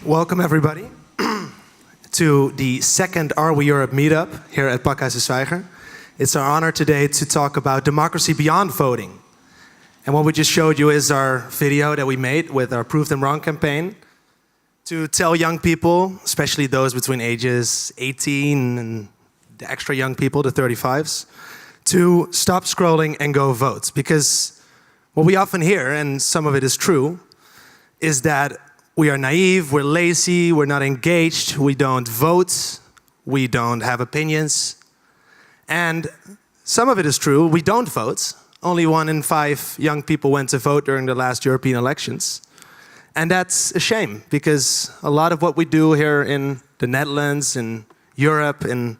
Welcome everybody to the second Are We Europe meetup here at Pakhuis Zwijger. It's our honor today to talk about democracy beyond voting. And what we just showed you is our video that we made with our Prove Them Wrong campaign to tell young people, especially those between ages 18 and the extra young people, the 35s, to stop scrolling and go vote. Because what we often hear, and some of it is true, is that we are naive, we're lazy, we're not engaged, we don't vote, we don't have opinions. And some of it is true, we don't vote. Only 1 in 5 young people went to vote during the last European elections. And that's a shame, because a lot of what we do here in the Netherlands, in Europe, in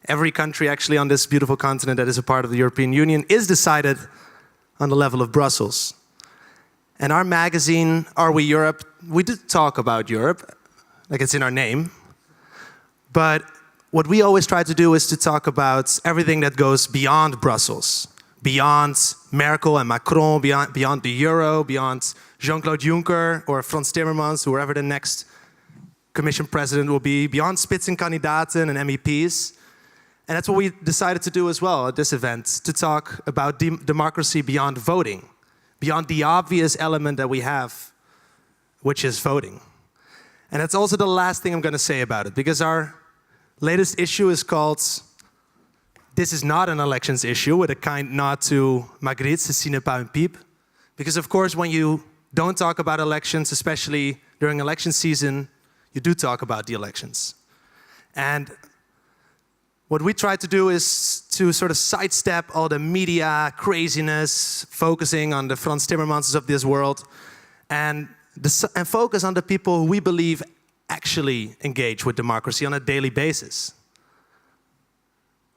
every country actually on this beautiful continent that is a part of the European Union is decided on the level of Brussels. And our magazine, Are We Europe, we do talk about Europe, like it's in our name. But what we always try to do is to talk about everything that goes beyond Brussels, beyond Merkel and Macron, beyond the euro, beyond Jean-Claude Juncker or Frans Timmermans, whoever the next Commission president will be, beyond Spitzenkandidaten and MEPs. And that's what we decided to do as well at this event, to talk about democracy beyond voting, beyond the obvious element that we have, which is voting. And that's also the last thing I'm going to say about it, because our latest issue is called This Is Not an Elections Issue, with a kind nod to Magritte, ce n'est pas un pipe. Because of course, when you don't talk about elections, especially during election season, you do talk about the elections. And what we try to do is to sort of sidestep all the media craziness, focusing on the Frans Timmermanses of this world, and focus on the people who we believe actually engage with democracy on a daily basis.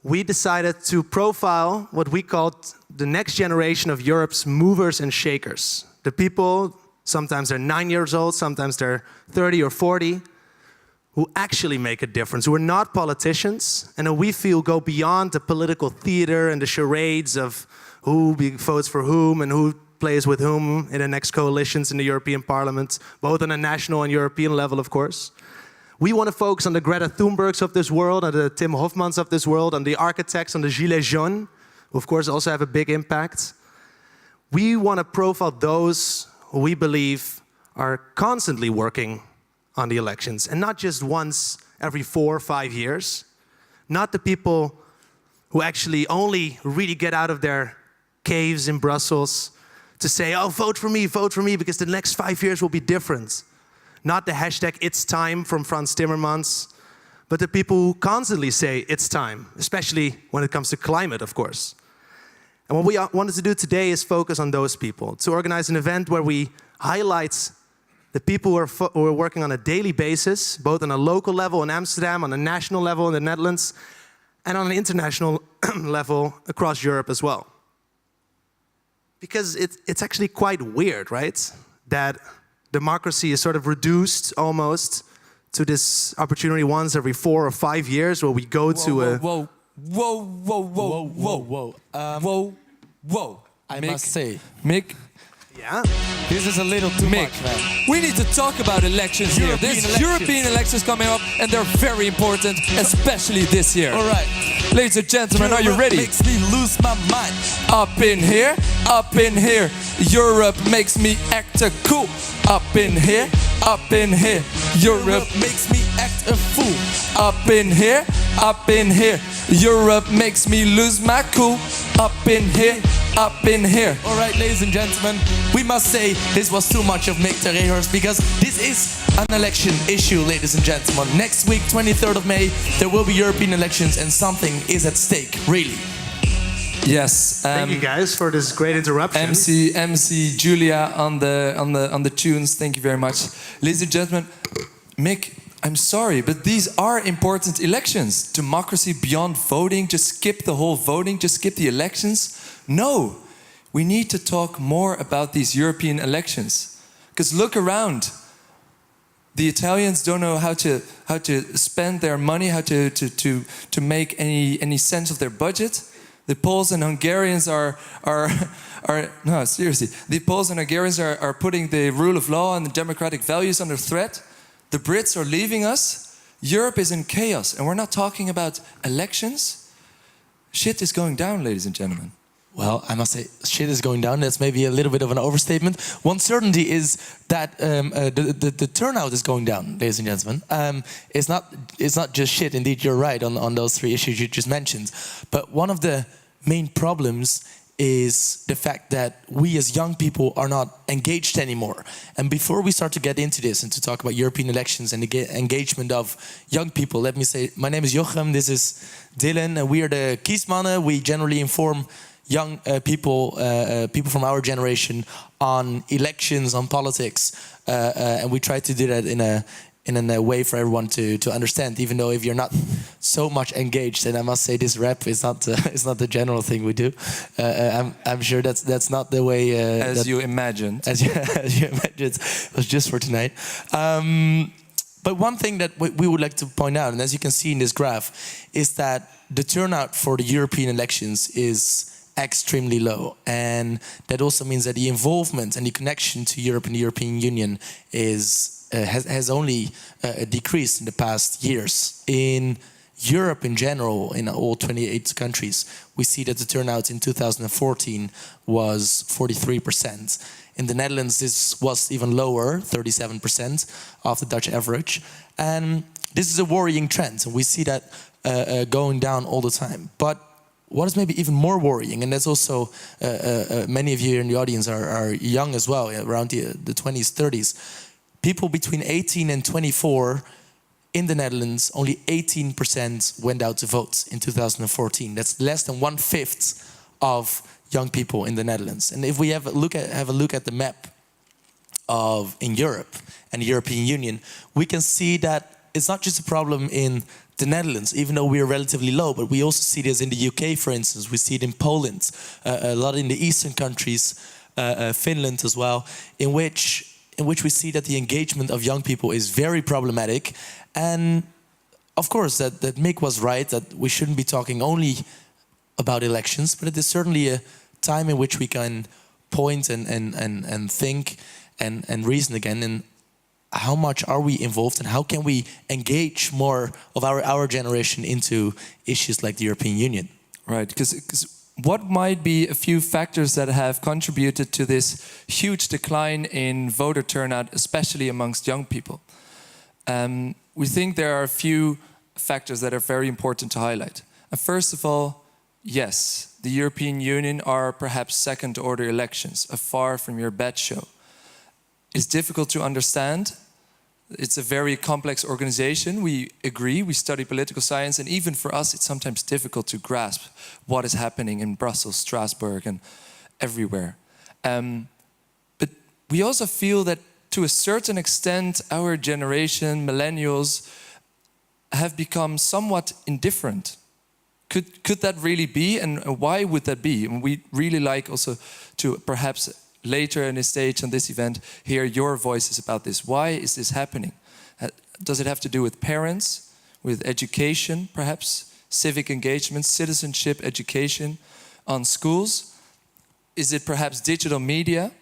We decided to profile what we called the next generation of Europe's movers and shakers. The people, sometimes they're 9 years old, sometimes they're 30 or 40, who actually make a difference, who are not politicians, and who we feel go beyond the political theater and the charades of who votes for whom and who plays with whom in the next coalitions in the European Parliament, both on a national and European level, of course. We want to focus on the Greta Thunbergs of this world, on the Tim Hofmans of this world, on the architects, on the Gilets jaunes, who of course also have a big impact. We want to profile those who we believe are constantly working on the elections, and not just once every 4 or 5 years. Not the people who actually only really get out of their caves in Brussels to say, oh, vote for me, because the next 5 years will be different. Not the hashtag it's time from Frans Timmermans, but the people who constantly say it's time, especially when it comes to climate, of course. And what we wanted to do today is focus on those people, to organize an event where we highlight the people who are working on a daily basis, both on a local level in Amsterdam, on a national level in the Netherlands, and on an international level across Europe as well. Because it's actually quite weird, right? That democracy is sort of reduced almost to this opportunity once every 4 or 5 years where we go to a... Whoa. I must say. Mick, Yeah? This is a little too much, man. we need to talk about elections here. There's European elections coming up, and they're very important, especially this year. All right. Ladies and gentlemen, are you ready? Makes me lose my mind. Up in here, Europe makes me act a cool. Up in here, Europe makes me act a fool. Up in here, up in here. Europe makes me lose my cool. Up in here, up in here. All right, ladies and gentlemen, we must say this was too much of Mick to rehearse because this is an election issue, ladies and gentlemen. Next week, 23rd of May, there will be European elections and something is at stake, really. Yes. Thank you guys for this great interruption. MC Julia on the tunes. Thank you very much, ladies and gentlemen. Mick, I'm sorry, but these are important elections. Democracy beyond voting. Just skip the whole voting. Just skip the elections. No, we need to talk more about these European elections. Because look around. The Italians don't know how to spend their money, how to make any sense of their budget. The Poles and Hungarians are no, seriously. The Poles and Hungarians are putting the rule of law and the democratic values under threat. The Brits are leaving us. Europe is in chaos, and we're not talking about elections. Shit is going down, ladies and gentlemen. Well, I must say, shit is going down. That's maybe a little bit of an overstatement. One certainty is that the turnout is going down, ladies and gentlemen. It's not just shit. Indeed, you're right on those three issues you just mentioned. But one of the main problems is the fact that we as young people are not engaged anymore. And before we start to get into this and to talk about European elections and the engagement of young people, let me say, my name is Jochem, this is Dylan, and we are the Kiesmannen. We generally inform young people from our generation on elections, on politics, and we try to do that in a way for everyone to understand. Even though if you're not so much engaged, and I must say this rap is not the general thing we do. I'm sure that's not the way as you imagined. As you imagined, it was just for tonight. But one thing that we would like to point out, and as you can see in this graph, is that the turnout for the European elections is extremely low, and that also means that the involvement and the connection to Europe and the European Union has only decreased in the past years. In Europe in general, in all 28 countries, we see that the turnout in 2014 was 43%. In the Netherlands, this was even lower, 37% of the Dutch average. And this is a worrying trend, and we see that going down all the time. But what is maybe even more worrying, and that's also many of you in the audience are young as well, around the 20s, 30s. People between 18 and 24 in the Netherlands, only 18% went out to vote in 2014. That's less than 1/5 of young people in the Netherlands. And if we have a look at the map in Europe and the European Union, we can see that it's not just a problem in the Netherlands, even though we are relatively low, but we also see this in the UK, for instance. We see it in Poland, a lot in the eastern countries, Finland as well, in which we see that the engagement of young people is very problematic. And of course, that Mick was right, that we shouldn't be talking only about elections, but it is certainly a time in which we can point and think and reason again. And how much are we involved, and how can we engage more of our generation into issues like the European Union? Right, because what might be a few factors that have contributed to this huge decline in voter turnout, especially amongst young people? We think there are a few factors that are very important to highlight. And first of all, yes, the European Union are perhaps second-order elections, a far from your bed show. It's difficult to understand. It's a very complex organization. We agree, we study political science, and even for us it's sometimes difficult to grasp what is happening in Brussels, Strasbourg, and everywhere. But we also feel that to a certain extent our generation, millennials, have become somewhat indifferent. Could that really be, and why would that be? And we really like also to perhaps later in this stage, on this event, hear your voices about this. Why is this happening? Does it have to do with parents, with education perhaps, civic engagement, citizenship education on schools? Is it perhaps digital media?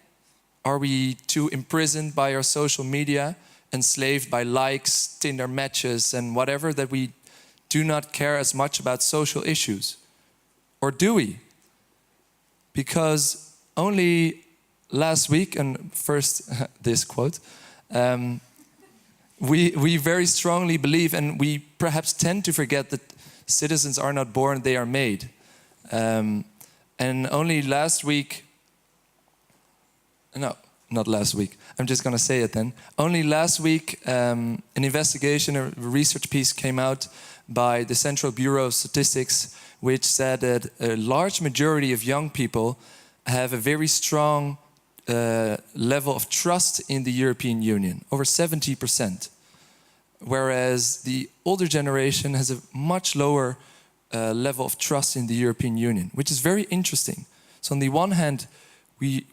Are we too imprisoned by our social media, enslaved by likes, Tinder matches and whatever, that we do not care as much about social issues? Or do we? Because only last week, and first this quote, we very strongly believe, and we perhaps tend to forget, that citizens are not born, they are made. And only last week, no, not last week, I'm just going to say it then. Only last week, an investigation, a research piece came out by the Central Bureau of Statistics, which said that a large majority of young people have a very strong level of trust in the European Union, over 70%. Whereas the older generation has a much lower level of trust in the European Union, which is very interesting. So on the one hand, we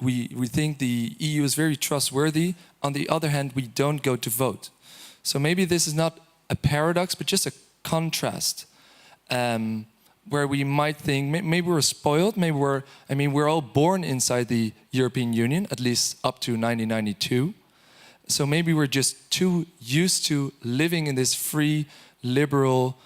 think the EU is very trustworthy. On the other hand, we don't go to vote. So maybe this is not a paradox, but just a contrast, where we might think maybe we're spoiled, we're all born inside the European Union, at least up to 1992. So maybe we're just too used to living in this free, liberal,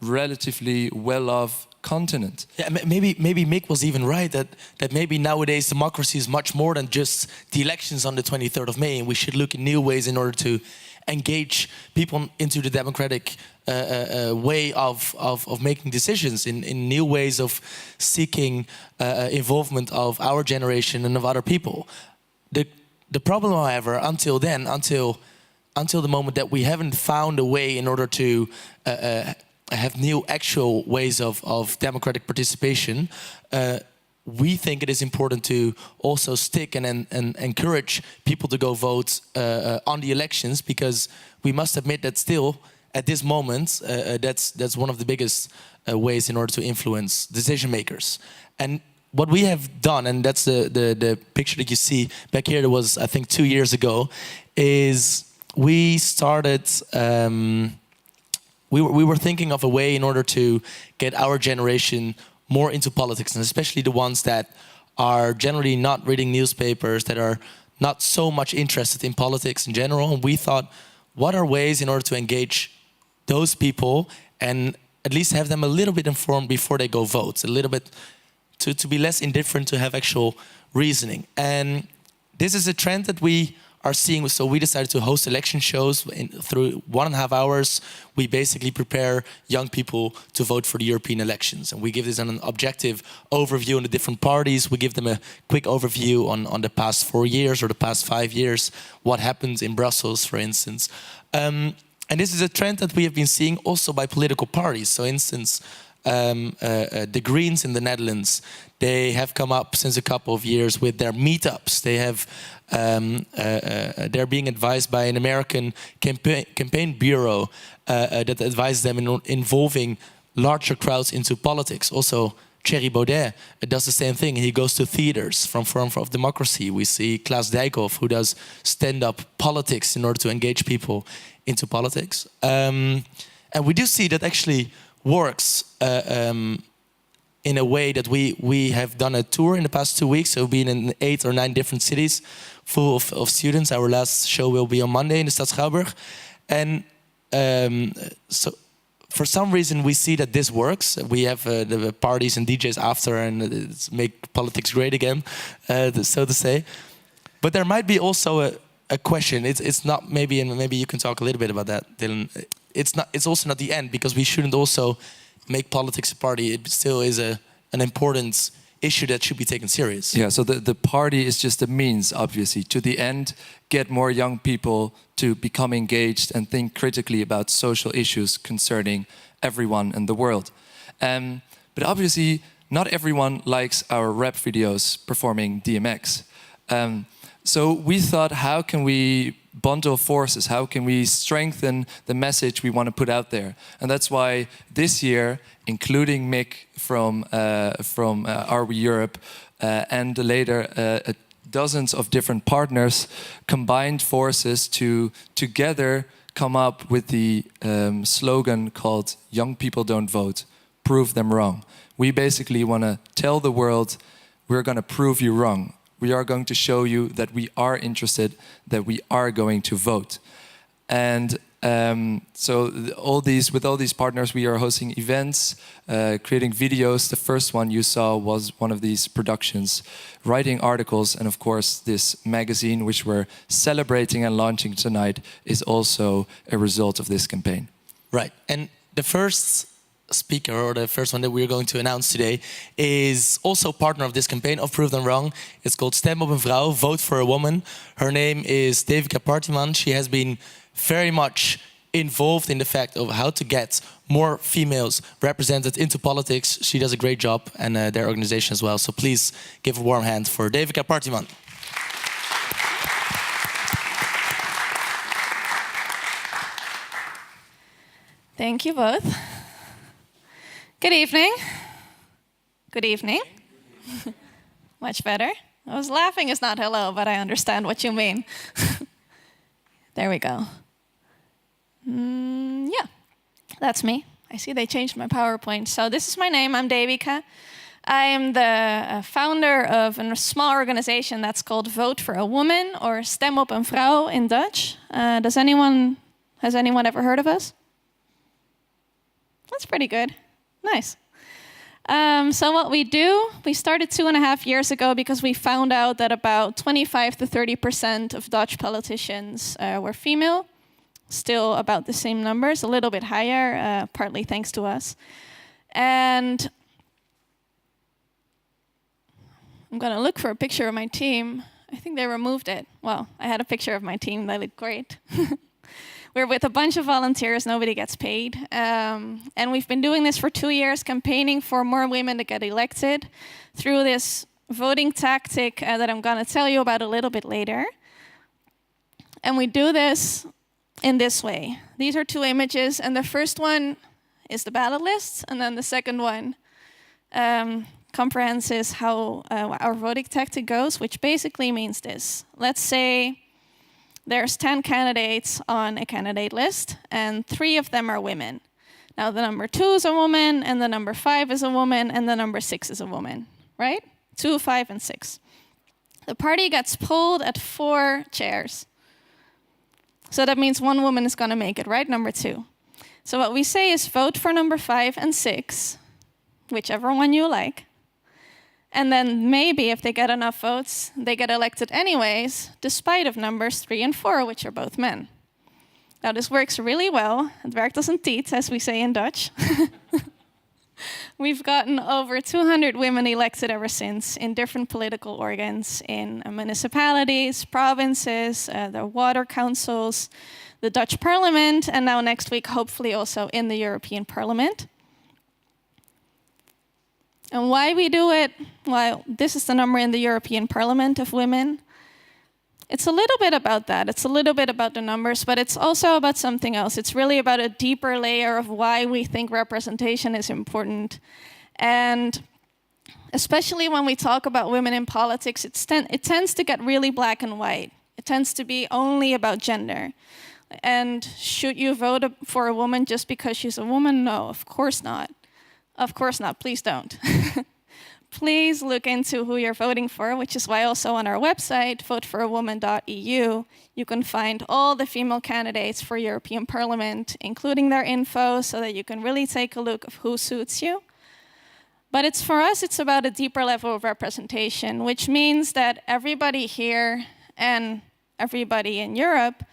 relatively well-off continent. Yeah, maybe Mick was even right that maybe nowadays democracy is much more than just the elections on the 23rd of May, and we should look at new ways in order to engage people into the democratic way of making decisions, in new ways of seeking involvement of our generation and of other people. The problem, however, until then, until the moment that we haven't found a way in order to have new actual ways of democratic participation, we think it is important to also stick and encourage people to go vote on the elections, because we must admit that still, at this moment, that's one of the biggest ways in order to influence decision makers. And what we have done, and that's the picture that you see back here, that was, I think, 2 years ago, is we started, we were thinking of a way in order to get our generation more into politics, and especially the ones that are generally not reading newspapers, that are not so much interested in politics in general. And we thought, what are ways in order to engage those people and at least have them a little bit informed before they go vote, a little bit to be less indifferent, to have actual reasoning. And this is a trend that we are seeing. So we decided to host election shows. Through 1.5 hours, we basically prepare young people to vote for the European elections. And we give this an objective overview on the different parties. We give them a quick overview on the past 4 years or the past 5 years, what happened in Brussels, for instance. And this is a trend that we have been seeing also by political parties. So, instance, the Greens in the Netherlands, they have come up since a couple of years with their meetups. They have, they're being advised by an American campaign bureau that advises them in involving larger crowds into politics. Also, Thierry Baudet does the same thing. He goes to theaters from Forum of Democracy. We see Klaas Dijkhoff, who does stand-up politics in order to engage people into politics. And we do see that actually works in a way that we have done a tour in the past 2 weeks. So we've been in 8 or 9 different cities full of students. Our last show will be on Monday in the Stad Schouwburg. And so for some reason we see that this works. We have the parties and DJs after, and it's make politics great again, so to say. But there might be also a question. It's not maybe, and maybe you can talk a little bit about that, Dylan. It's also not the end, because we shouldn't also make politics a party. It still is an important issue that should be taken serious. Yeah, so the party is just a means, obviously. To the end, get more young people to become engaged and think critically about social issues concerning everyone in the world. But obviously, not everyone likes our rap videos performing DMX. So we thought, how can we bundle forces? How can we strengthen the message we want to put out there? And that's why this year, including Mick from Are We Europe, and later dozens of different partners, combined forces to together come up with the slogan called "Young People Don't Vote, Prove Them Wrong." We basically want to tell the world, we're going to prove you wrong. We are going to show you that we are interested, that we are going to vote. And so with all these partners, we are hosting events, creating videos. The first one you saw was one of these productions, writing articles, and of course this magazine, which we're celebrating and launching tonight, is also a result of this campaign. Right, and the first speaker, or the first one that we're going to announce today, is also partner of this campaign of Prove Them Wrong. It's called Stem op een vrouw, Vote for a Woman. Her name is Devika Partiman. She has been very much involved in the fact of how to get more females represented into politics. She does a great job, and their organization as well. So please give a warm hand for Devika Partiman. Thank you both. Good evening. Good evening. Much better. I was laughing is not hello, but I understand what you mean. There we go. Yeah, that's me. I see they changed my PowerPoint. So this is my name. I'm Devika. I am the founder of a small organization that's called Vote for a Woman, or Stem op een vrouw in Dutch. Has anyone ever heard of us? That's pretty good. Nice. So what we do, we started 2.5 years ago because we found out that about 25 to 30% of Dutch politicians were female. Still about the same numbers, a little bit higher, partly thanks to us. And I'm going to look for a picture of my team. I think they removed it. Well, I had a picture of my team. They look great. We're with a bunch of volunteers. Nobody gets paid. And we've been doing this for 2 years, campaigning for more women to get elected through this voting tactic that I'm going to tell you about a little bit later. And we do this in this way. These are 2 images, and the first one is the ballot list, and then the second one comprehends how our voting tactic goes, which basically means this. Let's say there's 10 candidates on a candidate list, and 3 of them are women. Now, the number 2 is a woman, and the number 5 is a woman, and the number 6 is a woman, right? 2, 5, and 6. The party gets polled at 4 chairs. So that means 1 woman is going to make it, right? Number 2. So what we say is vote for number 5 and 6, whichever one you like. And then maybe if they get enough votes, they get elected anyways, despite of numbers 3 and 4, which are both men. Now this works really well. Het werkt als een tiet, as we say in Dutch. We've gotten over 200 women elected ever since in different political organs, in municipalities, provinces, the water councils, the Dutch Parliament, and now next week, hopefully also in the European Parliament. And why we do it? Well, this is the number in the European Parliament of women. It's a little bit about that. It's a little bit about the numbers, but it's also about something else. It's really about a deeper layer of why we think representation is important. And especially when we talk about women in politics, it tends to get really black and white. It tends to be only about gender. And should you vote for a woman just because she's a woman? No, of course not. Of course not. Please don't. Please look into who you're voting for, which is why also on our website, voteforowoman.eu, you can find all the female candidates for European Parliament, including their info, so that you can really take a look of who suits you. But for us, it's about a deeper level of representation, which means that everybody here and everybody in Europe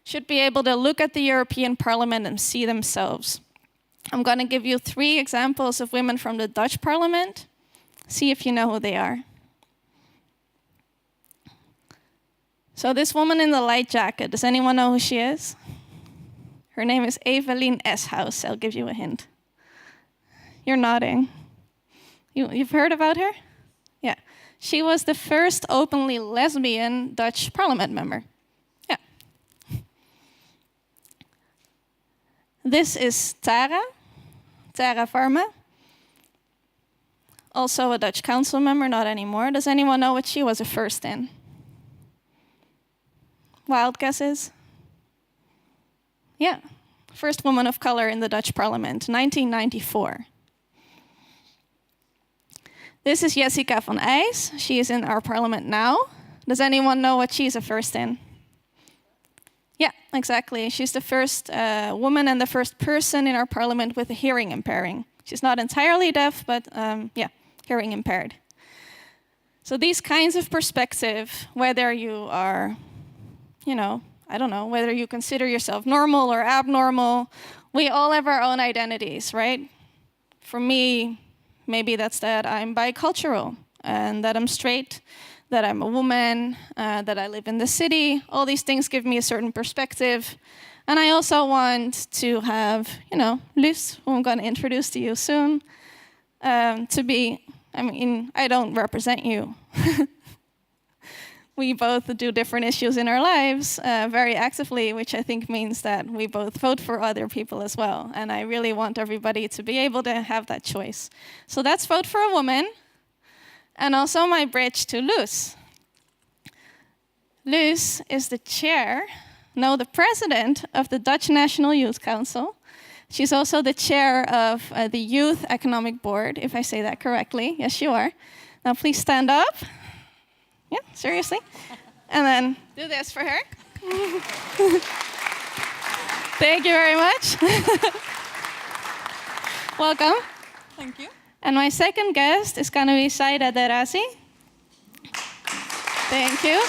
should be able to look at the European Parliament and see themselves. I'm going to give you 3 examples of women from the Dutch Parliament. See if you know who they are. So this woman in the light jacket, does anyone know who she is? Her name is Evelien Eshuis. I'll give you a hint. You're nodding. You've heard about her? Yeah. She was the first openly lesbian Dutch parliament member. Yeah. This is Tara Varma. Also a Dutch council member, not anymore. Does anyone know what she was a first in? Wild guesses? Yeah, first woman of color in the Dutch parliament, 1994. This is Jessica van Ijs. She is in our parliament now. Does anyone know what she's a first in? Yeah, exactly. She's the first woman and the first person in our parliament with a hearing impairing. She's not entirely deaf, but yeah, hearing impaired. So these kinds of perspective, whether you are, I don't know, whether you consider yourself normal or abnormal, we all have our own identities, right? For me, maybe that's that I'm bicultural and that I'm straight, that I'm a woman, that I live in the city. All these things give me a certain perspective. And I also want to have, Luus, who I'm going to introduce to you soon, to be, I don't represent you. We both do different issues in our lives very actively, which I think means that we both vote for other people as well. And I really want everybody to be able to have that choice. So that's Vote for a Woman. And also my bridge to Luus. Luus is the the president of the Dutch National Youth Council. She's also the chair of the Youth Economic Board, if I say that correctly. Yes, you are. Now please stand up. Yeah, seriously. And then do this for her. Thank you very much. Welcome. Thank you. And my second guest is going to be Saida Derazi. Thank you.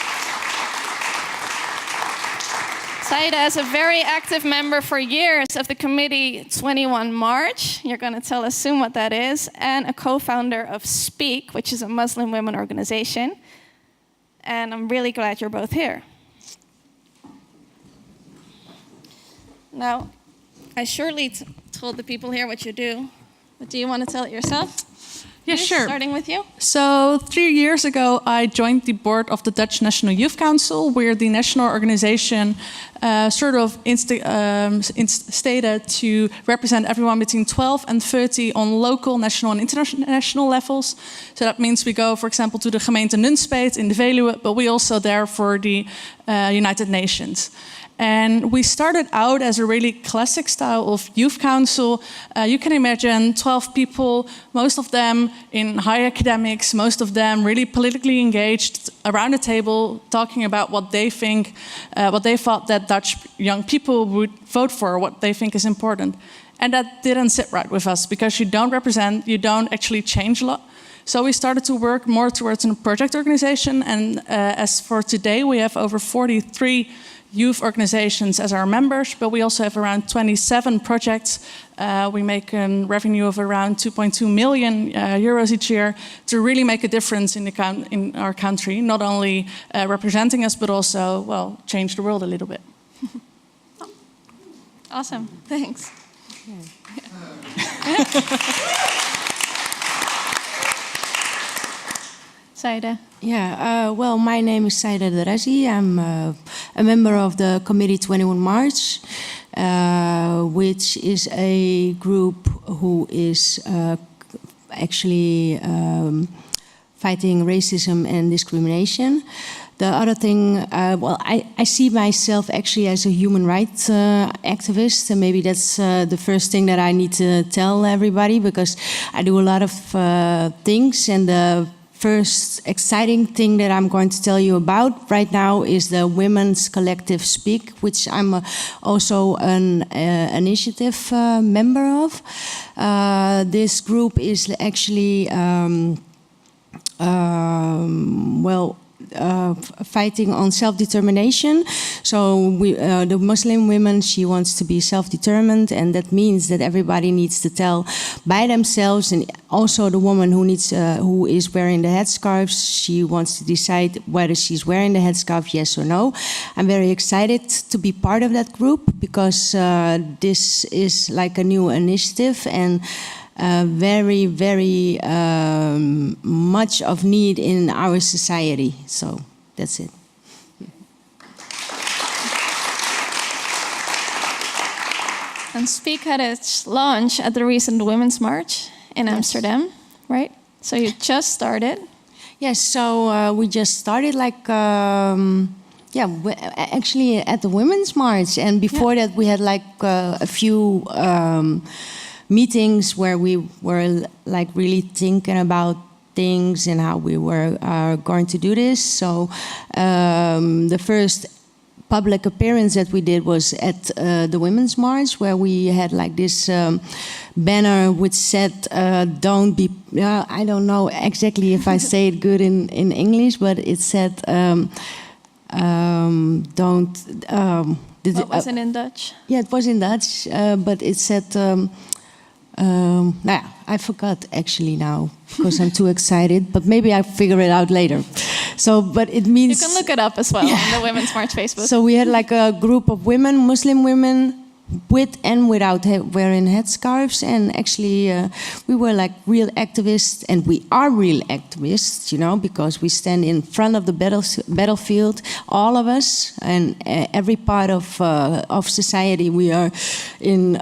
Saida is a very active member for years of the committee 21 March. You're going to tell us soon what that is. And a co-founder of Speak, which is a Muslim women organization. And I'm really glad you're both here. Now, I surely told the people here what you do, but do you want to tell it yourself? Yeah, Luus, sure. Starting with you. So 3 years ago, I joined the board of the Dutch National Youth Council. We're the national organization instated to represent everyone between 12 and 30 on local, national and international levels. So that means we go, for example, to the gemeente Nunspeet in the Veluwe, but we also there for the United Nations. And we started out as a really classic style of youth council. You can imagine 12 people, most of them in higher academics, most of them really politically engaged, around the table talking about what they think, what they thought that Dutch young people would vote for, what they think is important. And that didn't sit right with us because you don't represent, you don't actually change a lot. So we started to work more towards a project organization. And as for today, we have over 43 youth organizations as our members, but we also have around 27 projects. We make a revenue of around 2.2 million euros each year to really make a difference in our country, not only representing us, but also, well, change the world a little bit. Awesome, thanks. Saida. Yeah, well, my name is Saida Derazi. I'm a member of the Committee 21 March, which is a group who is actually fighting racism and discrimination. The other thing, well, I see myself actually as a human rights activist, and maybe that's the first thing that I need to tell everybody, because I do a lot of things, and the first exciting thing that I'm going to tell you about right now is the Women's Collective Speak, which I'm also an initiative member of. This group is actually, fighting on self-determination. So the Muslim women, she wants to be self-determined, and that means that everybody needs to tell by themselves, and also the woman who is wearing the headscarves, she wants to decide whether she's wearing the headscarf, yes or no. I'm very excited to be part of that group because this is like a new initiative, and very, very much of need in our society. So that's it. And Speak had its launch at the recent Women's March in Amsterdam, right? So you just started. Yes, so we just started actually at the Women's March. And before that we had like a few meetings where we were like really thinking about things and how we were going to do this. So the first public appearance that we did was at the Women's March, where we had like this banner which said, don't be, I don't know exactly if I say it good in English, but it said, don't... What was it in Dutch? Yeah, it was in Dutch, but it said... I forgot actually now because I'm too excited, but maybe I'll figure it out later. So, but it means... You can look it up as well on the Women's March Facebook. So we had like a group of women, Muslim women, with and without wearing headscarves, and actually we were like real activists, and we are real activists, you know, because we stand in front of the battlefield, all of us, and every part of society. We are in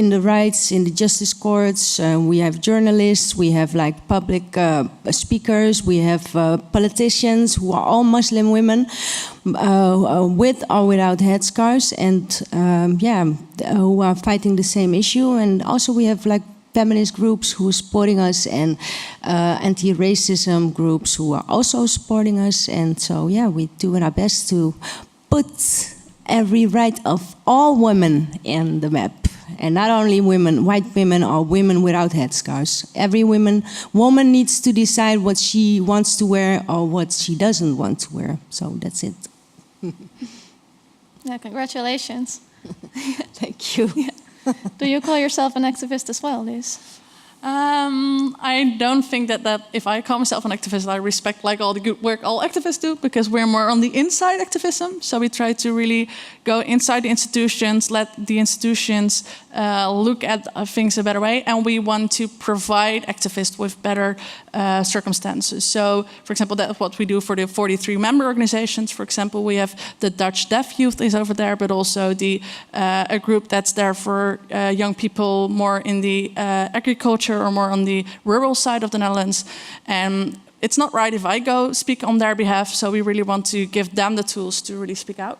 the rights, in the justice courts. We have journalists, we have like public speakers, we have politicians who are all Muslim women. With or without headscarves, and who are fighting the same issue. And also we have like feminist groups who are supporting us, and anti-racism groups who are also supporting us. And so we're doing our best to put every right of all women in the map. And not only women, white women or women without headscarves. Every woman needs to decide what she wants to wear or what she doesn't want to wear. So that's it. Yeah, congratulations. Thank you. Yeah. Do you call yourself an activist as well, Liz? I don't think that if I call myself an activist, I respect like all the good work all activists do, because we're more on the inside activism. So we try to really go inside the institutions, let the institutions look at things a better way, and we want to provide activists with better circumstances. So, for example, that's what we do for the 43 member organizations. For example, we have the Dutch Deaf Youth is over there, but also a group that's there for young people more in the agriculture or more on the rural side of the Netherlands. And it's not right if I go speak on their behalf, so we really want to give them the tools to really speak out.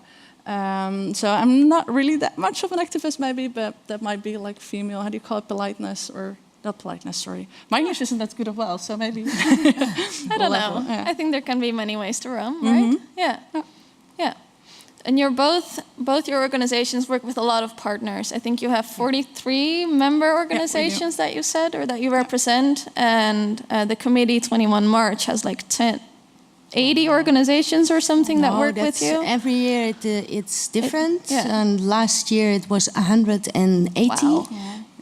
So I'm not really that much of an activist maybe, but that might be like female, how do you call it, politeness, or not politeness, sorry. My English isn't that good as well, so maybe. I don't know. Yeah. I think there can be many ways to run, right? Yeah. Yeah. And you're both your organizations work with a lot of partners. I think you have 43 member organizations that you said, or that you represent, and the Committee 21 March has like 80 organizations or something that work with you. Every year it's different. And last year it was 180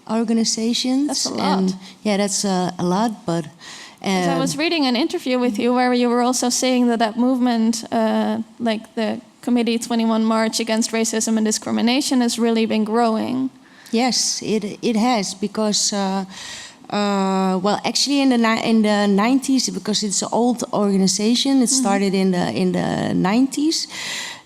organizations. That's a lot. And that's a lot, but... I was reading an interview with you where you were also saying that movement, like the Committee 21 March Against Racism and Discrimination, has really been growing. Yes, it has, because actually in the 90s, because it's an old organization, it started in the 90s,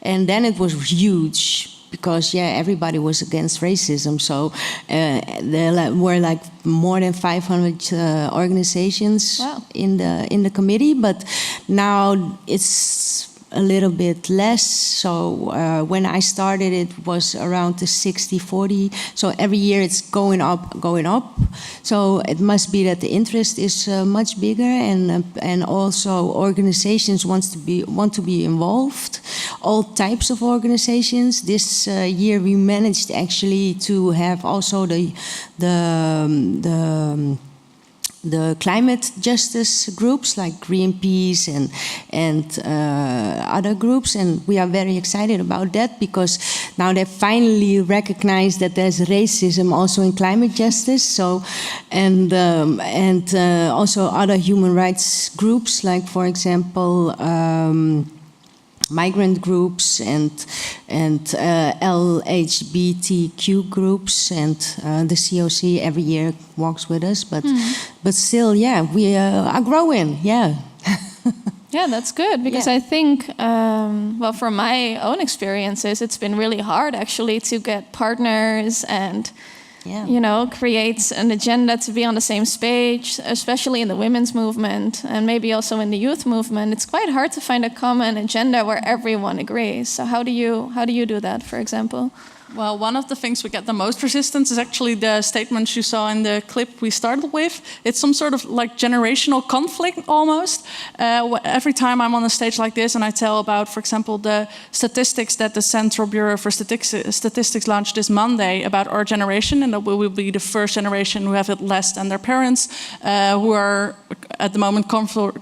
and then it was huge. Because everybody was against racism, so there were like more than 500 organizations in the committee. But now it's a little bit less. So when I started, it was around the 60-40. So every year it's going up. So it must be that the interest is much bigger, and also organizations want to be involved. All types of organizations. This year we managed actually to have also the climate justice groups like Greenpeace and other groups, and we are very excited about that, because now they finally recognize that there's racism also in climate justice. So and also other human rights groups, like for example migrant groups and LGBTQ groups, and the COC every year walks with us, but still, we are growing, Yeah, that's good, because I think, from my own experiences, it's been really hard actually to get partners and create an agenda to be on the same page, especially in the women's movement and maybe also in the youth movement. It's quite hard to find a common agenda where everyone agrees. So how do you do that, for example? Well, one of the things we get the most resistance is actually the statements you saw in the clip we started with. It's some sort of like generational conflict almost. Every time I'm on a stage like this and I tell about, for example, the statistics that the Central Bureau for Statistics launched this Monday about our generation, and that we will be the first generation who have it less than their parents, who are at the moment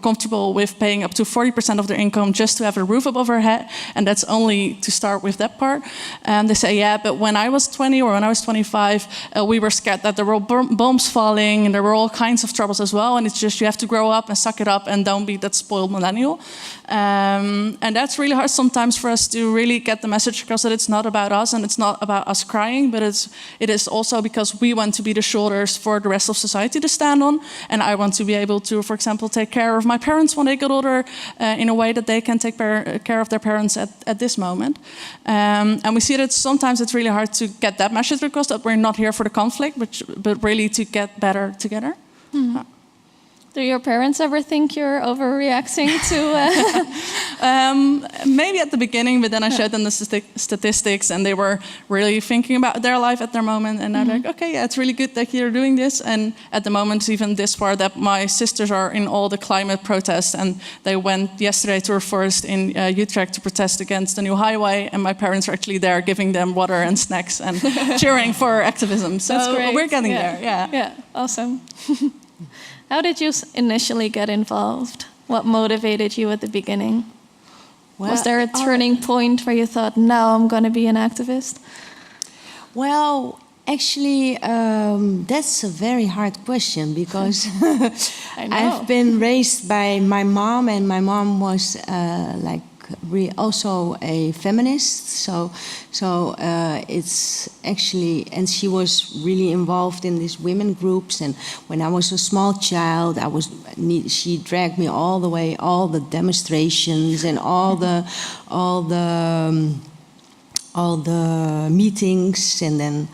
comfortable with paying up to 40% of their income just to have a roof above their head, and that's only to start with that part. And they say, that. But when I was 20 or when I was 25, we were scared that there were bombs falling and there were all kinds of troubles as well. And it's just you have to grow up and suck it up and don't be that spoiled millennial. And that's really hard sometimes for us to really get the message across that it's not about us and it's not about us crying, but it is also because we want to be the shoulders for the rest of society to stand on. And I want to be able to, for example, take care of my parents when they get older in a way that they can take care of their parents at this moment. And we see that sometimes it's really hard to get that message across, that we're not here for the conflict, but really to get better together. Mm-hmm. Do your parents ever think you're overreacting to? Maybe at the beginning, but then I showed them the statistics and they were really thinking about their life at their moment. And they're like, okay, yeah, it's really good that you're doing this. And at the moment, even this far, that my sisters are in all the climate protests. And they went yesterday to a forest in Utrecht to protest against the new highway. And my parents are actually there giving them water and snacks and cheering for activism. So That's great. we're getting there, yeah. Yeah, awesome. How did you initially get involved? What motivated you at the beginning? Well, Was there a turning point where you thought, now I'm going to be an activist? Well, actually, that's a very hard question because I know. I've been raised by my mom, and my mom was also a feminist. So it's actually, and she was really involved in these women groups. And when I was a small child, she dragged me all the way, all the demonstrations and all the meetings, and then.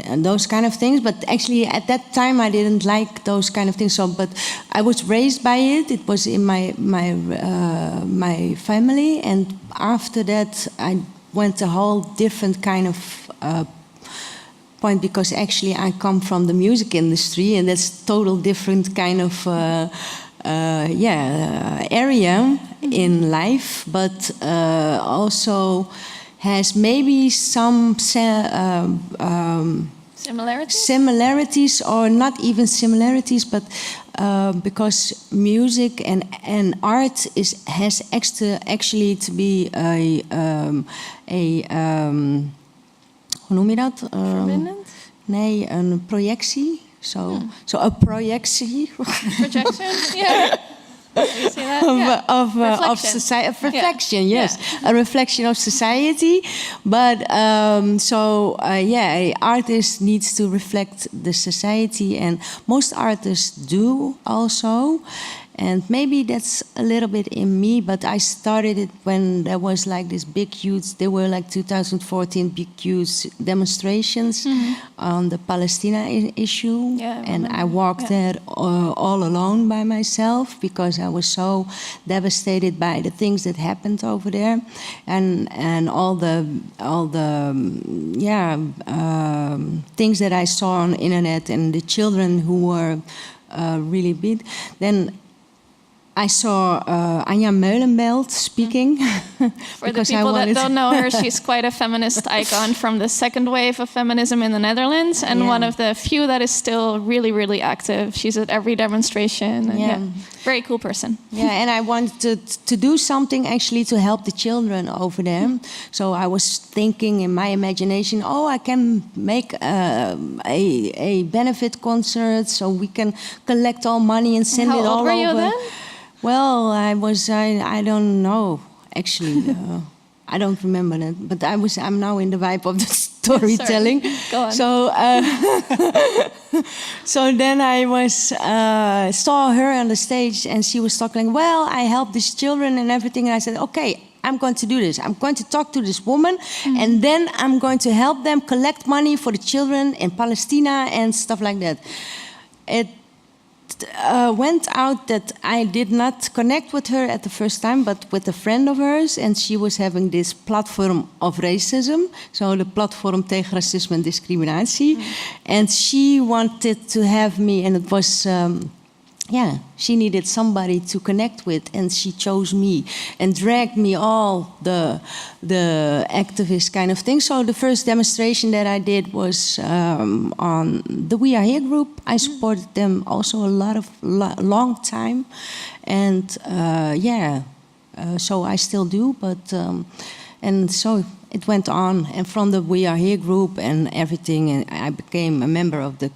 And those kind of things, but actually at that time I didn't like those kind of things. So, but I was raised by it. It was in my family, and after that I went a whole different kind of point, because actually I come from the music industry, and that's total different kind of area in life, but also has maybe some similarities, or not even similarities, but because music and art has actually to be hoe noem je dat? Nee, een projectie. So a projectie. Projection? Yeah. You see that? Of society, of reflection, yes, a reflection of society. But an artist needs to reflect the society, and most artists do also. And maybe that's a little bit in me, but I started it when there was like this big, huge, there were like 2014 big, huge demonstrations on the Palestine issue. Yeah, and I walked there all alone by myself, because I was so devastated by the things that happened over there, and all the things that I saw on the internet, and the children who were really beat. Then I saw Anja Meulenbelt speaking. For the people that don't know her, she's quite a feminist icon from the second wave of feminism in the Netherlands, and one of the few that is still really, really active. She's at every demonstration. And very cool person. Yeah, and I wanted to do something actually to help the children over there. So I was thinking in my imagination, I can make a benefit concert, so we can collect all money and send it all over. How old were you then? Well, I don't know, actually. I don't remember that, but I'm now in the vibe of the storytelling. Go on. So then I saw her on the stage, and she was talking, well, I help these children and everything. And I said, okay, I'm going to do this. I'm going to talk to this woman, and then I'm going to help them collect money for the children in Palestine and stuff like that. It went out that I did not connect with her at the first time, but with a friend of hers, and she was having this platform of racism, so the platform tegen racisme en discriminatie, and she wanted to have me, and it was she needed somebody to connect with, and she chose me and dragged me all the activist kind of thing. So the first demonstration that I did was on the We Are Here group. I supported them also a long time, and so I still do. But And so it went on. And from the We Are Here group and everything, and I became a member of the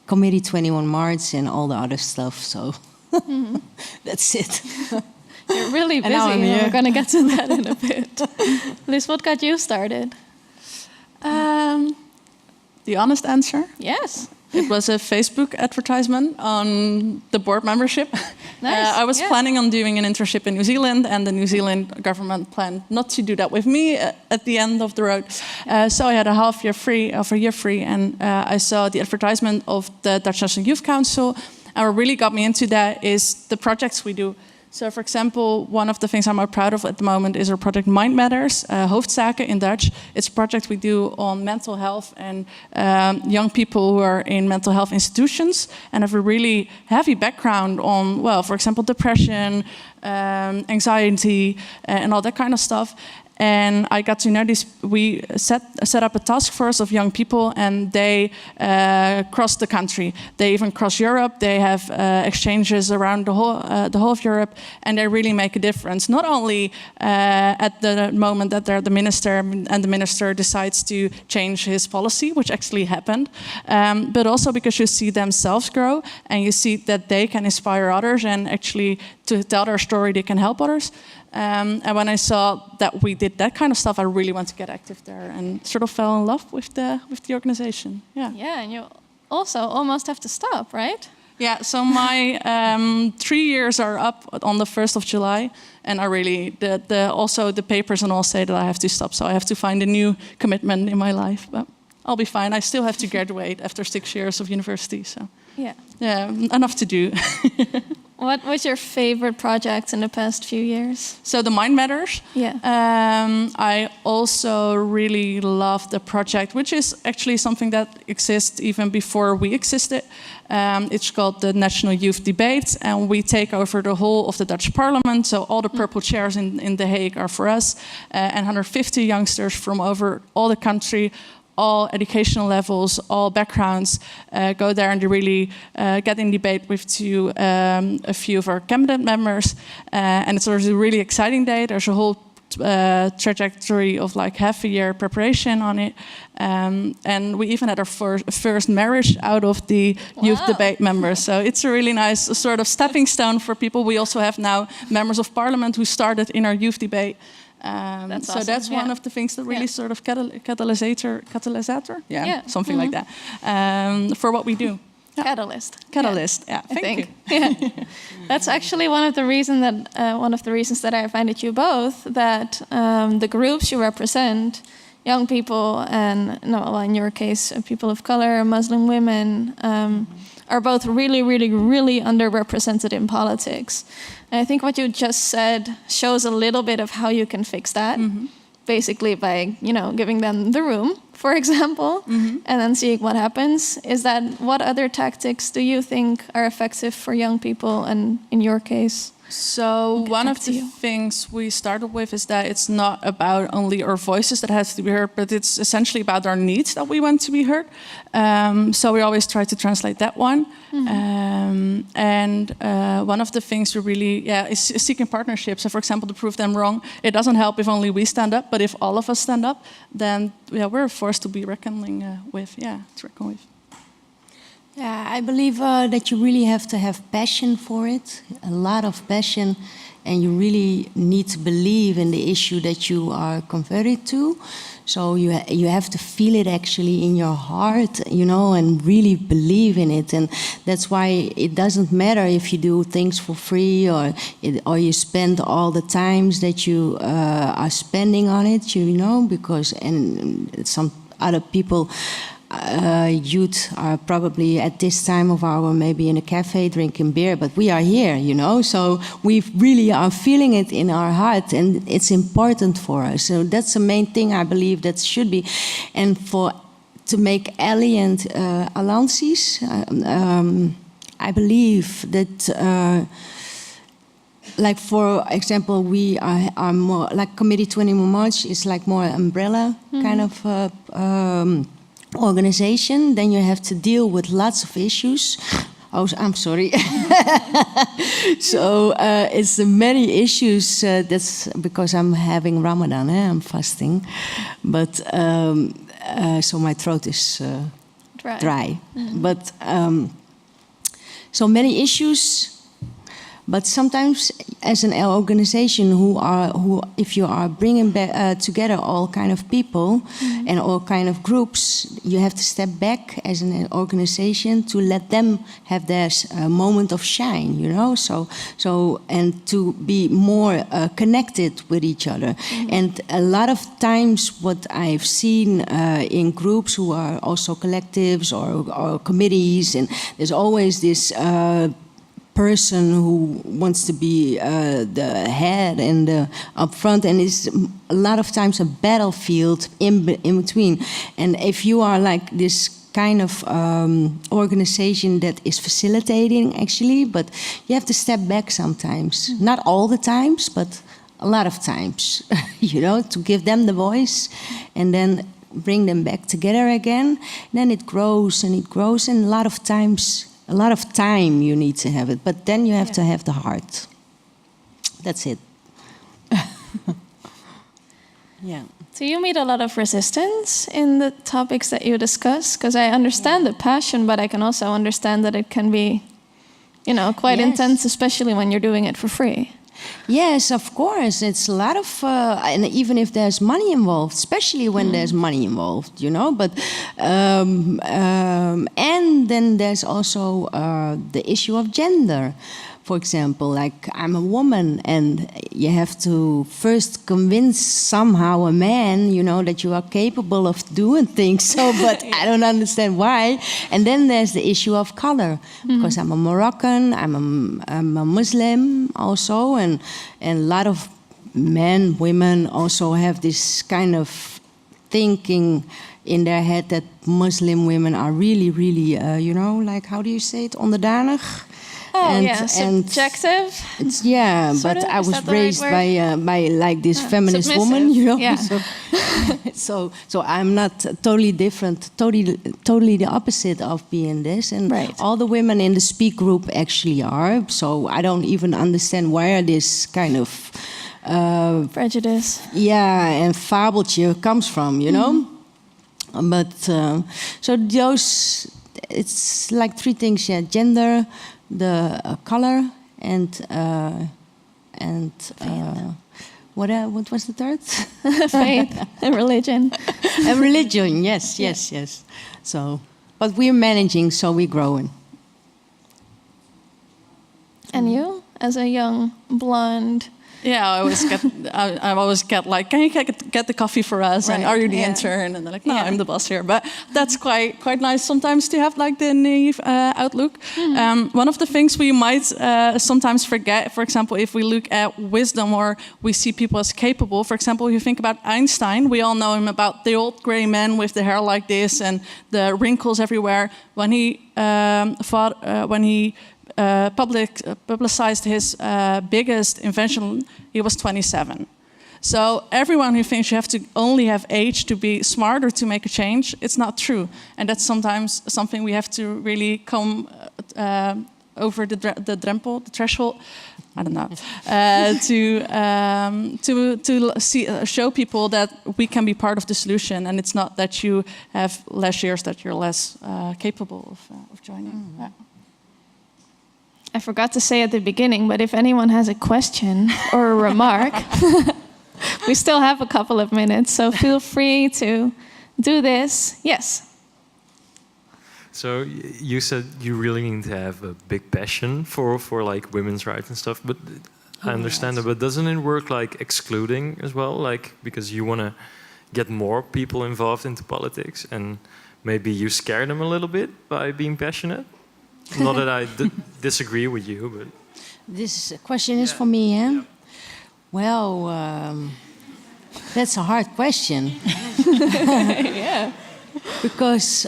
Committee 21 March and all the other stuff. So that's it. You're really busy. And now I'm here. We're going to get to that in a bit. Liz, what got you started? The honest answer? Yes. It was a Facebook advertisement on the board membership. Nice. I was Yeah. planning on doing an internship in New Zealand, and the New Zealand government planned not to do that with me at the end of the road. So I had a half a year free, and I saw the advertisement of the Dutch National Youth Council. And what really got me into that is the projects we do. So, for example, one of the things I'm more proud of at the moment is our project Mind Matters, Hoofdzaken in Dutch. It's a project we do on mental health and young people who are in mental health institutions and have a really heavy background on, well, for example, depression, anxiety, and all that kind of stuff. And I got to know this. We set up a task force of young people, and they cross the country. They even cross Europe. They have exchanges around the whole of Europe, and they really make a difference. Not only at the moment that they're the minister, and the minister decides to change his policy, which actually happened, but also because you see themselves grow, and you see that they can inspire others, and actually to tell their story, they can help others. And when I saw that we did that kind of stuff, I really wanted to get active there and sort of fell in love with the organization. Yeah. Yeah, and you also almost have to stop, right? Yeah, so my 3 years are up on the 1st of July, and I really, also the papers and all say that I have to stop, so I have to find a new commitment in my life, but I'll be fine. I still have to graduate after 6 years of university, so yeah, enough to do. What was your favorite project in the past few years? So the Mind Matters. Yeah. I also really love the project, which is actually something that exists even before we existed. It's called the National Youth Debate, and we take over the whole of the Dutch Parliament. So all the purple chairs in The Hague are for us, and 150 youngsters from over all the country, all educational levels, all backgrounds, go there and they really get in debate with a few of our cabinet members. And it's a really exciting day. There's a whole trajectory of like half a year preparation on it. And we even had our first marriage out of the youth debate members. So it's a really nice sort of stepping stone for people. We also have now members of parliament who started in our youth debate. That's so awesome. that's one of the things that really sort of catalysator, something like that, for what we do. Yeah. Catalyst. Yeah. Thank you. Yeah. That's actually one of the reasons that I invited you both. That the groups you represent, young people and in your case, people of color, Muslim women, are both really, really, really underrepresented in politics. And I think what you just said shows a little bit of how you can fix that. Basically by, giving them the room, for example, and then seeing what happens. What other tactics do you think are effective for young people and in your case? So one of the things we started with is that it's not about only our voices that has to be heard, but it's essentially about our needs that we want to be heard. So we always try to translate that one. And one of the things we really, is seeking partnerships. So for example, to prove them wrong, it doesn't help if only we stand up, but if all of us stand up, then we're a force to be reckoning with. To reckon with. Yeah, I believe that you really have to have passion for it, a lot of passion, and you really need to believe in the issue that you are converted to. So you have to feel it actually in your heart, and really believe in it. And that's why it doesn't matter if you do things for free or you spend all the times that you are spending on it, because some other people. Youth are probably at this time of hour maybe in a cafe drinking beer, but we are here, so we really are feeling it in our heart, and it's important for us. So that's the main thing I believe that should be. And to make alliances, I believe that like for example, we are more like Committee 21 March is like more umbrella kind of organization. Then you have to deal with lots of issues, Oh, I'm sorry. So it's many issues. That's because I'm having Ramadan. I'm fasting, but so my throat is dry. But so many issues. But sometimes, as an organization, if you are bringing together all kind of people and all kind of groups, you have to step back as an organization to let them have their moment of shine, you know. So and to be more connected with each other. And a lot of times, what I've seen in groups who are also collectives or committees, and there's always this. Person who wants to be the head and up front, and it's a lot of times a battlefield in between. And if you are like this kind of organization that is facilitating, actually, but you have to step back sometimes. Not all the times, but a lot of times, you know, to give them the voice, and then bring them back together again. Then it grows and it grows, and a lot of times. A lot of time you need to have it, but then you have to have the heart. That's it. Yeah. Do you meet a lot of resistance in the topics that you discuss? Because I understand the passion, but I can also understand that it can be, you know, quite intense, especially when you're doing it for free. Yes, of course. It's a lot of, and even if there's money involved, especially when there's money involved, you know. But and then there's also the issue of gender. For example, like I'm a woman, and you have to first convince somehow a man, you know, that you are capable of doing things. So, but I don't understand why. And then there's the issue of color, because I'm a Moroccan, I'm a Muslim also, and a lot of men, women also have this kind of thinking in their head that Muslim women are really, really, you know, like how do you say it, onderdanig? Oh, subjective. It's, yeah, sort but of? I Is was that the raised right by like this feminist submissive. woman, you know. Yeah. So I'm not totally different, totally the opposite of being this. And all the women in the Speak group actually are. So I don't even understand where this kind of prejudice. Yeah, and fabeltje comes from, you know. But so those, it's like three things. Yeah, gender. The color and what was the third? Faith and religion. And religion, yes. So, but we're managing, so we're growing. And you, as a young blonde. Yeah, I always get like, can you get the coffee for us? Right. And are you the intern? And they're like, no, I'm the boss here. But that's quite nice sometimes to have like the naive outlook. One of the things we might sometimes forget, for example, if we look at wisdom or we see people as capable. For example, if you think about Einstein, we all know him about the old gray man with the hair like this and the wrinkles everywhere. When he publicized his biggest invention, he was 27. So everyone who thinks you have to only have age to be smart or to make a change, it's not true. And that's sometimes something we have to really come over the drempel, the threshold. I don't know, to show people that we can be part of the solution, and it's not that you have less years that you're less capable of joining. Yeah. I forgot to say at the beginning, but if anyone has a question or a remark, we still have a couple of minutes, so feel free to do this. Yes. So you said you really need to have a big passion for like women's rights and stuff, but I understand that, but doesn't it work like excluding as well? Like, because you want to get more people involved into politics and maybe you scare them a little bit by being passionate? Not that I disagree with you, but... This question is for me, eh? Yeah. Well, that's a hard question. Yeah. Because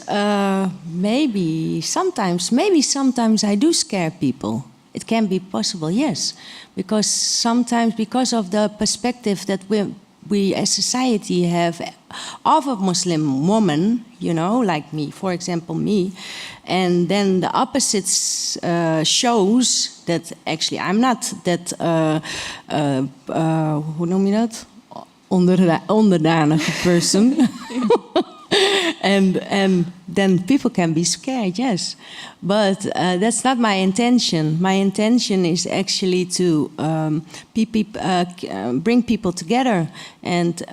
maybe sometimes I do scare people. It can be possible, yes. Because sometimes, because of the perspective that we as society have of a Muslim woman, you know, like me, for example, me, and then the opposite shows that actually I'm not that, hoe noem je dat? Onderdanige person. And then people can be scared, yes. But that's not my intention. My intention is actually to bring people together and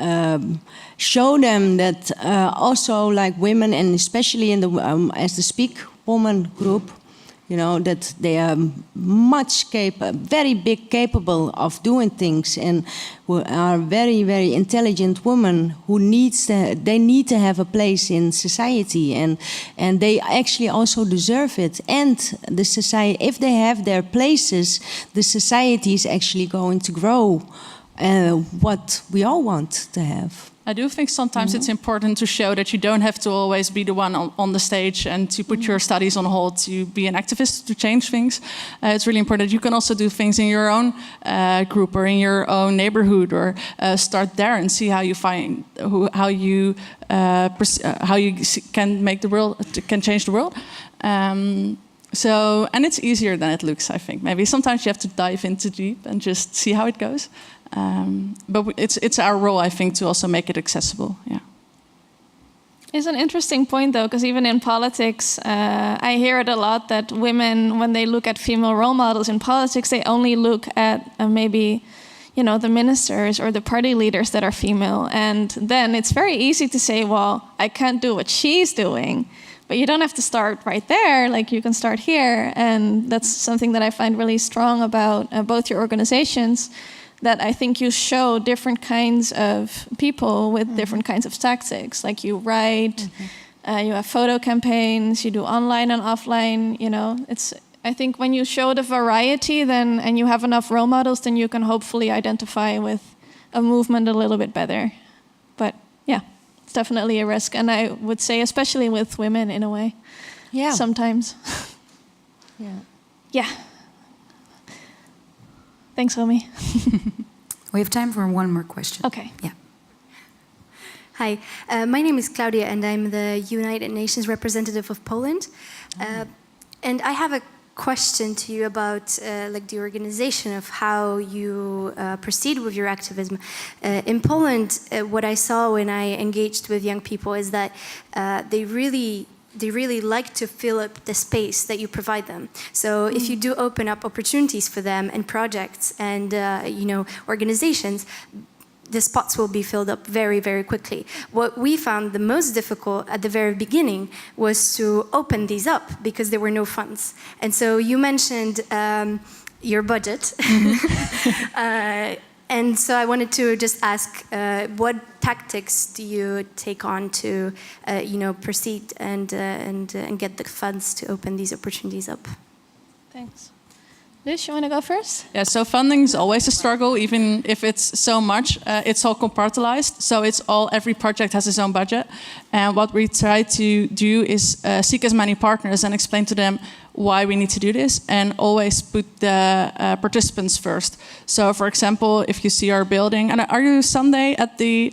show them that also like women, and especially in the as the Speak Woman group, you know, that they are very big capable of doing things, and who are very, very intelligent women who they need to have a place in society, and they actually also deserve it. And the society, if they have their places, the society is actually going to grow, what we all want to have. I do think sometimes it's important to show that you don't have to always be the one on the stage and to put your studies on hold to be an activist to change things. It's really important that you can also do things in your own group or in your own neighborhood, or start there and see how you find how you can make the world, can change the world. So, and it's easier than it looks, I think. Maybe sometimes you have to dive into deep and just see how it goes. But it's our role, I think, to also make it accessible. Yeah. It's an interesting point, though, because even in politics, I hear it a lot that women, when they look at female role models in politics, they only look at maybe, you know, the ministers or the party leaders that are female. And then it's very easy to say, well, I can't do what she's doing. But you don't have to start right there. Like, you can start here. And that's something that I find really strong about both your organizations, that I think you show different kinds of people with different kinds of tactics. Like, you write, you have photo campaigns, you do online and offline. You know, I think when you show the variety, then and you have enough role models, then you can hopefully identify with a movement a little bit better. But yeah, it's definitely a risk, and I would say especially with women in a way. Yeah. Sometimes. Yeah. Yeah. Thanks, Romy. We have time for one more question. Okay. Yeah. Hi, my name is Claudia, and I'm the United Nations representative of Poland. And I have a question to you about like the organization of how you proceed with your activism. In Poland, what I saw when I engaged with young people is that they really like to fill up the space that you provide them. So if you do open up opportunities for them and projects and you know, organizations, the spots will be filled up very, very quickly. What we found the most difficult at the very beginning was to open these up because there were no funds. And so you mentioned your budget. And so I wanted to just ask, what tactics do you take on to, you know, proceed and get the funds to open these opportunities up? Thanks. Liz, you want to go first? Yeah, so funding is always a struggle, even if it's so much. It's all compartmentalized, so every project has its own budget. And what we try to do is seek as many partners and explain to them why we need to do this, and always put the participants first. So, for example, if you see our building, and are you Sunday at the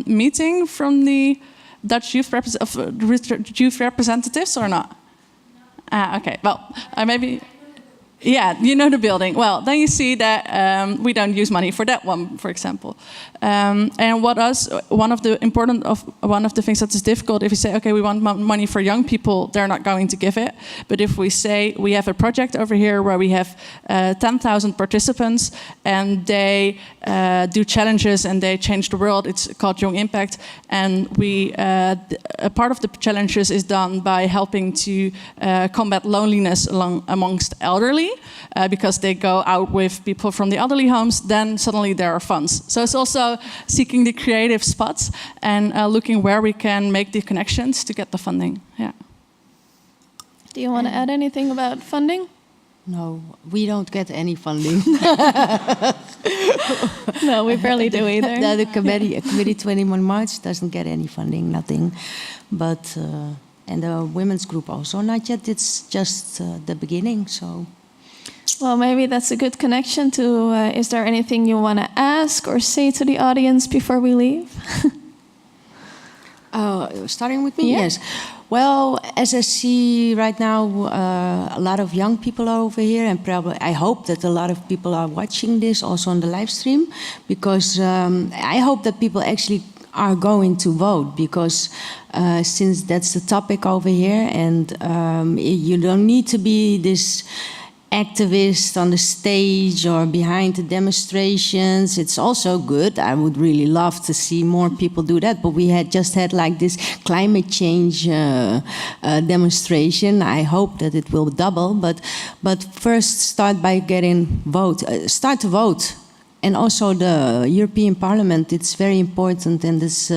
meeting from the Dutch youth representatives or not? No. Okay, well, maybe. Yeah, you know the building. Well, then you see that we don't use money for that one, for example. And one of the things that is difficult, if you say, okay, we want money for young people, they're not going to give it. But if we say we have a project over here where we have 10,000 participants and they do challenges and they change the world, it's called Young Impact. And a part of the challenges is done by helping to combat loneliness amongst elderly. Because they go out with people from the elderly homes, then suddenly there are funds. So it's also seeking the creative spots and looking where we can make the connections to get the funding. Yeah. Do you want to add anything about funding? No, we don't get any funding. No, we barely do either. The committee 21 March doesn't get any funding, nothing. But and the women's group also not yet. It's just the beginning, so. Well, maybe that's a good connection to, is there anything you want to ask or say to the audience before we leave? Starting with me? Yeah. Yes. Well, as I see right now, a lot of young people are over here, and probably I hope that a lot of people are watching this also on the live stream, because I hope that people actually are going to vote, because since that's the topic over here, and you don't need to be this activist on the stage or behind the demonstrations. It's also good. I would really love to see more people do that. But we had just had like this climate change demonstration. I hope that it will double. But first, start by getting start to vote. And also the European Parliament, it's very important. And this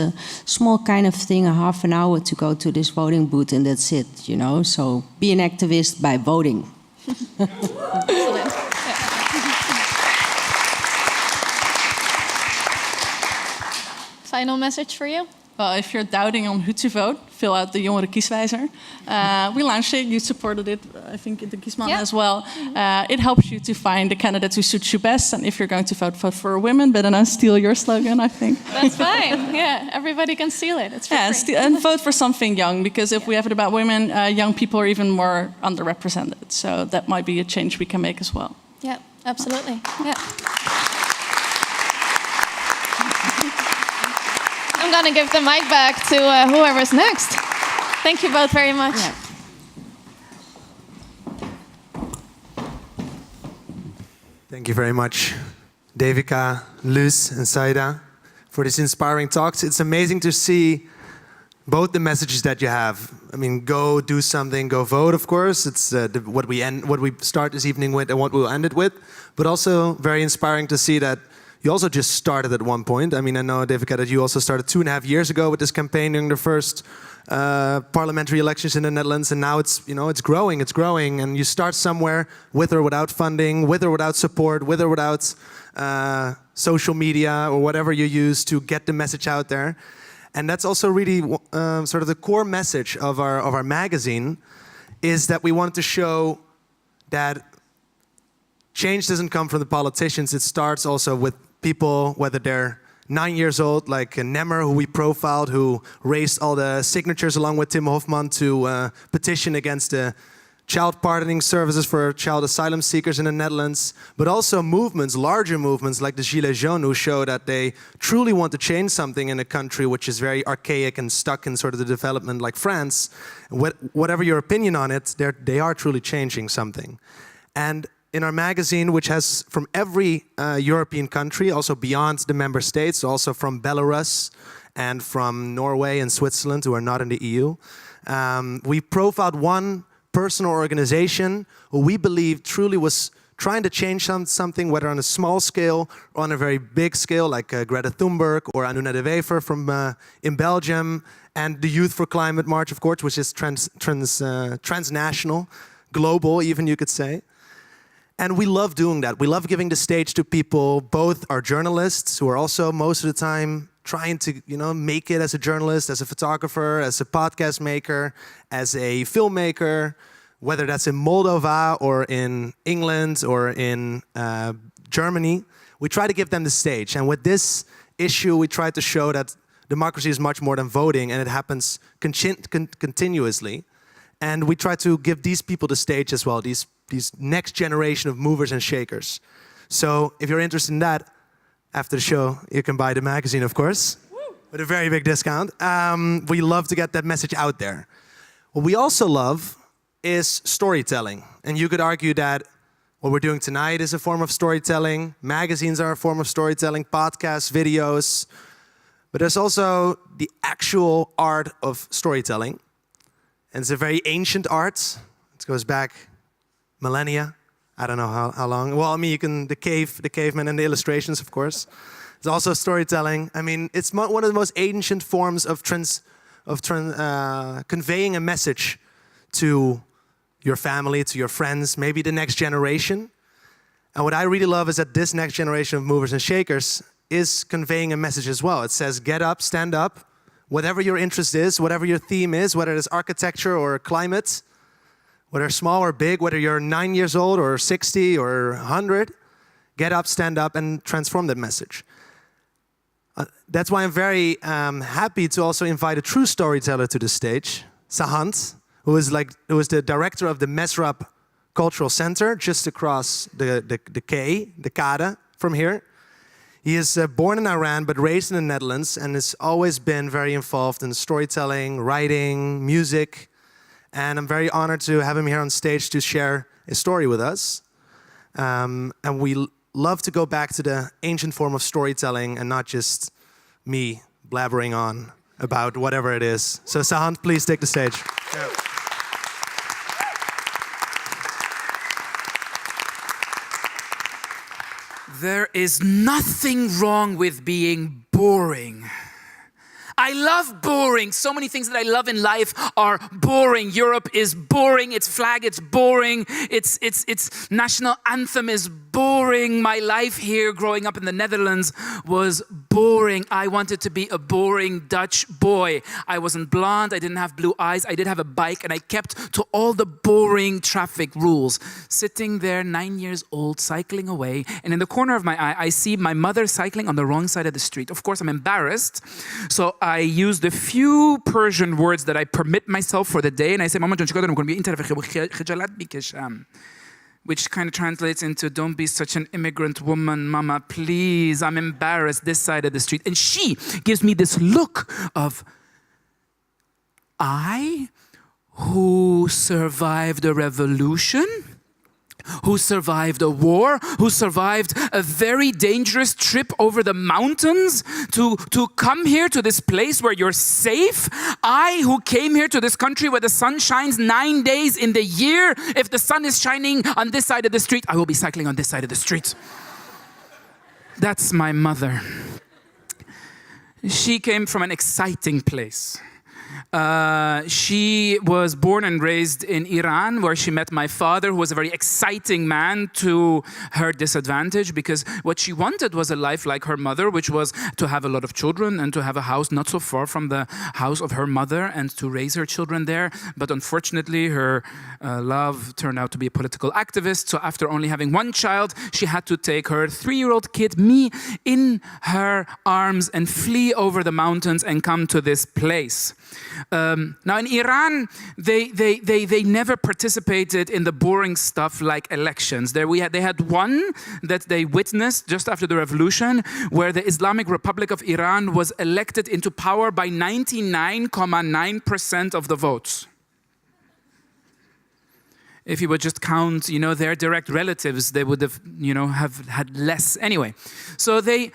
small kind of thing, a half an hour to go to this voting booth, and that's it, you know. So be an activist by voting. Excellent. Final message for you? Well, if you're doubting on who to vote, fill out the Jongeren Kieswijzer. We launched it, you supported it, I think in the Kiesman as well. It helps you to find the candidate who suits you best. And if you're going to vote for women, better not steal your slogan, I think. That's fine. Yeah, everybody can steal it. It's for free. And vote for something young, because if we have it about women, young people are even more underrepresented. So that might be a change we can make as well. Yeah, absolutely. Yeah. I'm going to give the mic back to whoever's next. Thank you both very much. Yeah. Thank you very much, Devika, Luz, and Saida, for these inspiring talks. It's amazing to see both the messages that you have. I mean, go do something, go vote, of course. It's what we start this evening with and what we'll end it with. But also very inspiring to see that you also just started at one point. I mean, I know, Devika, that you also started 2.5 years ago with this campaign during the first parliamentary elections in the Netherlands, and now it's growing, and you start somewhere, with or without funding, with or without support, with or without social media or whatever you use to get the message out there. And that's also really sort of the core message of our magazine, is that we wanted to show that change doesn't come from the politicians. It starts also with people, whether they're 9 years old, like Nemmer, who we profiled, who raised all the signatures along with Tim Hofman to petition against the child pardoning services for child asylum seekers in the Netherlands, but also movements, larger movements like the Gilets jaunes, who show that they truly want to change something in a country which is very archaic and stuck in sort of the development like France. Whatever your opinion on it, they are truly changing something. And in our magazine, which has from every European country, also beyond the member states, also from Belarus and from Norway and Switzerland, who are not in the EU, we profiled one person or organization who we believe truly was trying to change something, whether on a small scale or on a very big scale, like Greta Thunberg or Anuna de Wever from in Belgium, and the Youth for Climate March, of course, which is transnational, global, even you could say. And we love doing that. We love giving the stage to people, both our journalists, who are also most of the time trying to, make it as a journalist, as a photographer, as a podcast maker, as a filmmaker, whether that's in Moldova or in England or in Germany. We try to give them the stage. And with this issue, we try to show that democracy is much more than voting, and it happens continuously. And we try to give these people the stage as well, these next generation of movers and shakers. So if you're interested in that, after the show, you can buy the magazine, of course, with a very big discount. We love to get that message out there. What we also love is storytelling. And you could argue that what we're doing tonight is a form of storytelling. Magazines are a form of storytelling, podcasts, videos. But there's also the actual art of storytelling. And it's a very ancient art. It goes back millennia. I don't know how long. Well, I mean, the cavemen and the illustrations, of course. It's also storytelling. I mean, it's one of the most ancient forms of conveying a message to your family, to your friends, maybe the next generation. And what I really love is that this next generation of movers and shakers is conveying a message as well. It says, get up, stand up, whatever your interest is, whatever your theme is, whether it's architecture or climate, Whether small or big, whether you're 9 years old or 60 or 100, get up, stand up, and transform that message. That's why I'm very happy to also invite a true storyteller to the stage, Sahant, who is the director of the Mesrap Cultural Center, just across the Kade from here. He is born in Iran but raised in the Netherlands and has always been very involved in storytelling, writing, music. And I'm very honored to have him here on stage to share a story with us. And we love to go back to the ancient form of storytelling and not just me blabbering on about whatever it is. So Sahant, please take the stage. Yeah. There is nothing wrong with being boring. I love boring. So many things that I love in life are boring. Europe is boring. Its flag, it's boring. Its national anthem is boring. My life here growing up in the Netherlands was boring. I wanted to be a boring Dutch boy. I wasn't blonde. I didn't have blue eyes. I did have a bike and I kept to all the boring traffic rules. Sitting there, 9 years old, cycling away. And in the corner of my eye, I see my mother cycling on the wrong side of the street. Of course, I'm embarrassed. So I use the few Persian words that I permit myself for the day, and I say, Mama, which kind of translates into, don't be such an immigrant woman, Mama, please, I'm embarrassed, this side of the street. And she gives me this look of, I, who survived a revolution, who survived a war, who survived a very dangerous trip over the mountains to come here to this place where you're safe. I, who came here to this country where the sun shines 9 days in the year. If the sun is shining on this side of the street, I will be cycling on this side of the street. That's my mother. She came from an exciting place. She was born and raised in Iran, where she met my father, who was a very exciting man to her disadvantage, because what she wanted was a life like her mother, which was to have a lot of children and to have a house not so far from the house of her mother and to raise her children there. But unfortunately, her love turned out to be a political activist. So after only having one child, she had to take her 3-year-old kid, me, in her arms and flee over the mountains and come to this place. Now in Iran, they never participated in the boring stuff like elections. They had one that they witnessed just after the revolution, where the Islamic Republic of Iran was elected into power by 99.9% of the votes. If you would just count, their direct relatives, they would have, have had less. Anyway, so they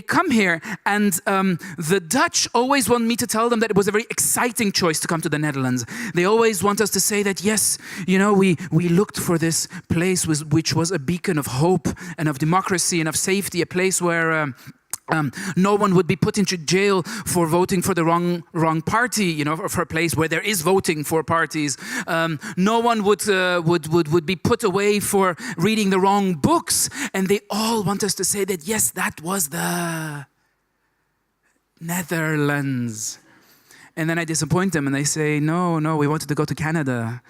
come here, and the Dutch always want me to tell them that it was a very exciting choice to come to the Netherlands. They always want us to say that, yes, we looked for this place which was a beacon of hope and of democracy and of safety, a place where no one would be put into jail for voting for the wrong party, for a place where there is voting for parties. No one would be put away for reading the wrong books. And they all want us to say that, yes, that was the Netherlands. And then I disappoint them and they say, no, we wanted to go to Canada.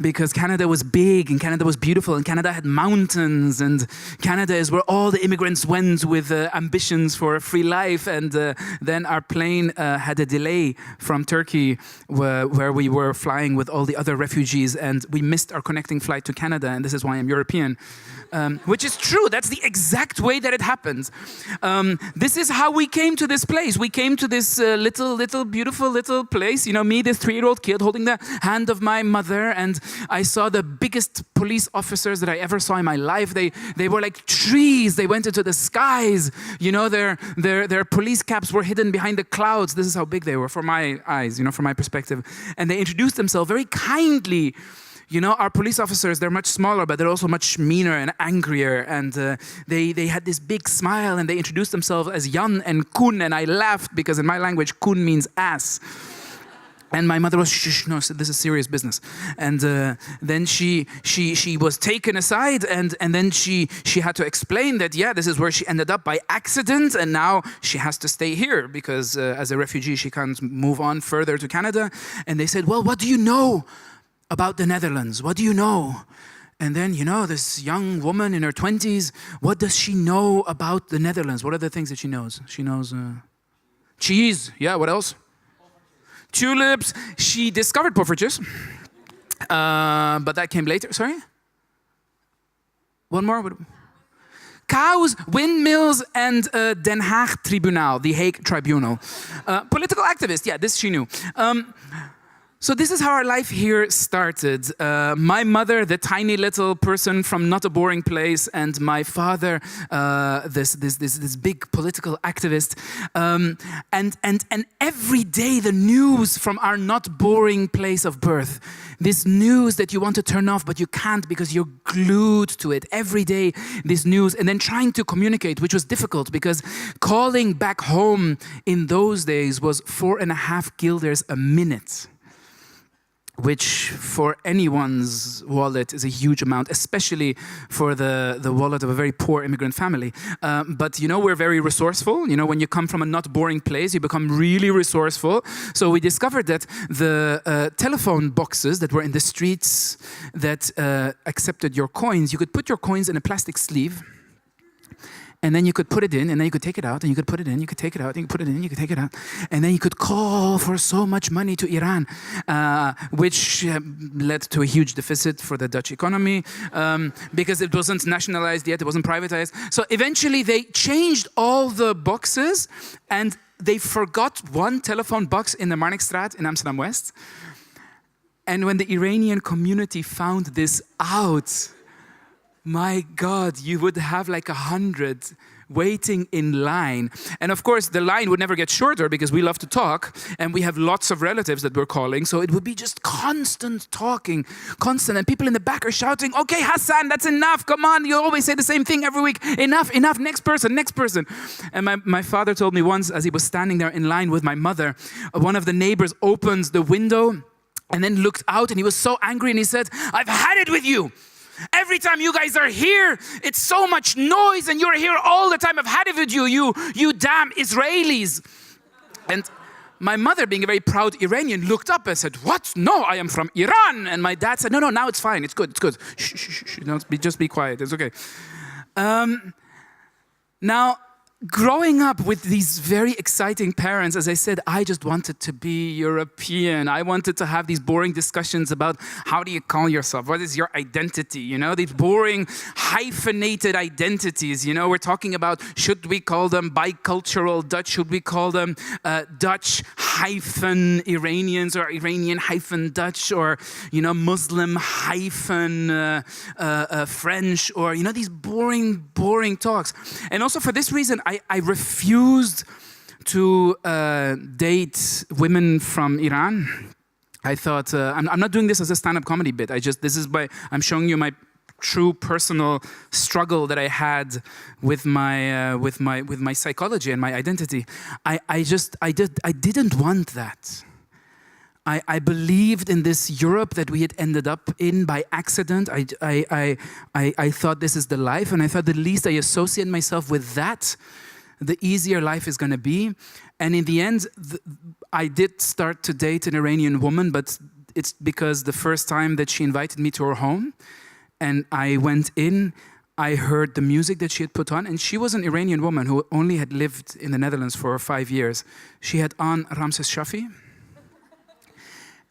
Because Canada was big and Canada was beautiful and Canada had mountains and Canada is where all the immigrants went with ambitions for a free life. And then our plane had a delay from Turkey where we were flying with all the other refugees and we missed our connecting flight to Canada, and this is why I'm European. Which is true, that's the exact way that it happened. This is how we came to this place. We came to this little beautiful little place, me, this 3-year-old kid holding the hand of my mother, and I saw the biggest police officers that I ever saw in my life. They were like trees. They went into the skies. Their police caps were hidden behind the clouds. This is how big they were from my eyes, from my perspective. And they introduced themselves very kindly. Our police officers, they're much smaller, but they're also much meaner and angrier. And they had this big smile and they introduced themselves as Jan and Koen. And I laughed because in my language, Koen means ass. And my mother was, shh, no, this is serious business. And then she was taken aside and then she had to explain that, yeah, this is where she ended up by accident. And now she has to stay here because as a refugee, she can't move on further to Canada. And they said, well, what do you know about the Netherlands? What do you know? And then, this young woman in her 20s, what does she know about the Netherlands? What are the things that she knows? She knows cheese. Yeah, what else? Tulips. She discovered poffertjes. But that came later. Sorry? One more? Cows, windmills, and Den Haag Tribunaal, the Hague Tribunal. Political activist, yeah, this she knew. So this is how our life here started. My mother, the tiny little person from not a boring place, and my father, this big political activist. And every day the news from our not boring place of birth. This news that you want to turn off, but you can't because you're glued to it. Every day, this news. And then trying to communicate, which was difficult because calling back home in those days was 4.5 guilders a minute, which for anyone's wallet is a huge amount, especially for the wallet of a very poor immigrant family. But we're very resourceful. When you come from a not boring place, you become really resourceful. So we discovered that the telephone boxes that were in the streets that accepted your coins, you could put your coins in a plastic sleeve, and then you could put it in, and then you could take it out, and you could put it in, you could take it out, and you could put it in, you could take it out. And then you could call for so much money to Iran, which led to a huge deficit for the Dutch economy, because it wasn't nationalized yet, it wasn't privatized. So eventually they changed all the boxes, and they forgot one telephone box in the Marnixstraat in Amsterdam West. And when the Iranian community found this out, my God, you would have like 100 waiting in line. And of course, the line would never get shorter because we love to talk and we have lots of relatives that we're calling. So it would be just constant talking, constant. And people in the back are shouting, okay, Hassan, that's enough. Come on. You always say the same thing every week. Enough, enough. Next person, next person. And my father told me once as he was standing there in line with my mother, one of the neighbors opened the window and then looked out and he was so angry and he said, I've had it with you. Every time you guys are here, it's so much noise and you're here all the time. I've had it with you, you damn Israelis. And my mother, being a very proud Iranian, looked up and said, what? No, I am from Iran. And my dad said, no, now it's fine. It's good, it's good. Shh, shh, shh. Just be quiet. It's okay. Now, growing up with these very exciting parents, as I said, I just wanted to be European. I wanted to have these boring discussions about how do you call yourself? What is your identity? These boring hyphenated identities. We're talking about, should we call them bicultural Dutch? Should we call them Dutch hyphen Iranians or Iranian hyphen Dutch or, Muslim hyphen French or, these boring talks. And also for this reason, I refused to date women from Iran. I thought, I'm not doing this as a stand-up comedy bit. I'm showing you my true personal struggle that I had with my psychology and my identity. I didn't want that. I believed in this Europe that we had ended up in by accident. I thought this is the life, and I thought the least I associate myself with that, the easier life is going to be. And in the end, I did start to date an Iranian woman, but it's because the first time that she invited me to her home, and I went in, I heard the music that she had put on, and she was an Iranian woman who only had lived in the Netherlands for 5 years. She had on Ramses Shaffi.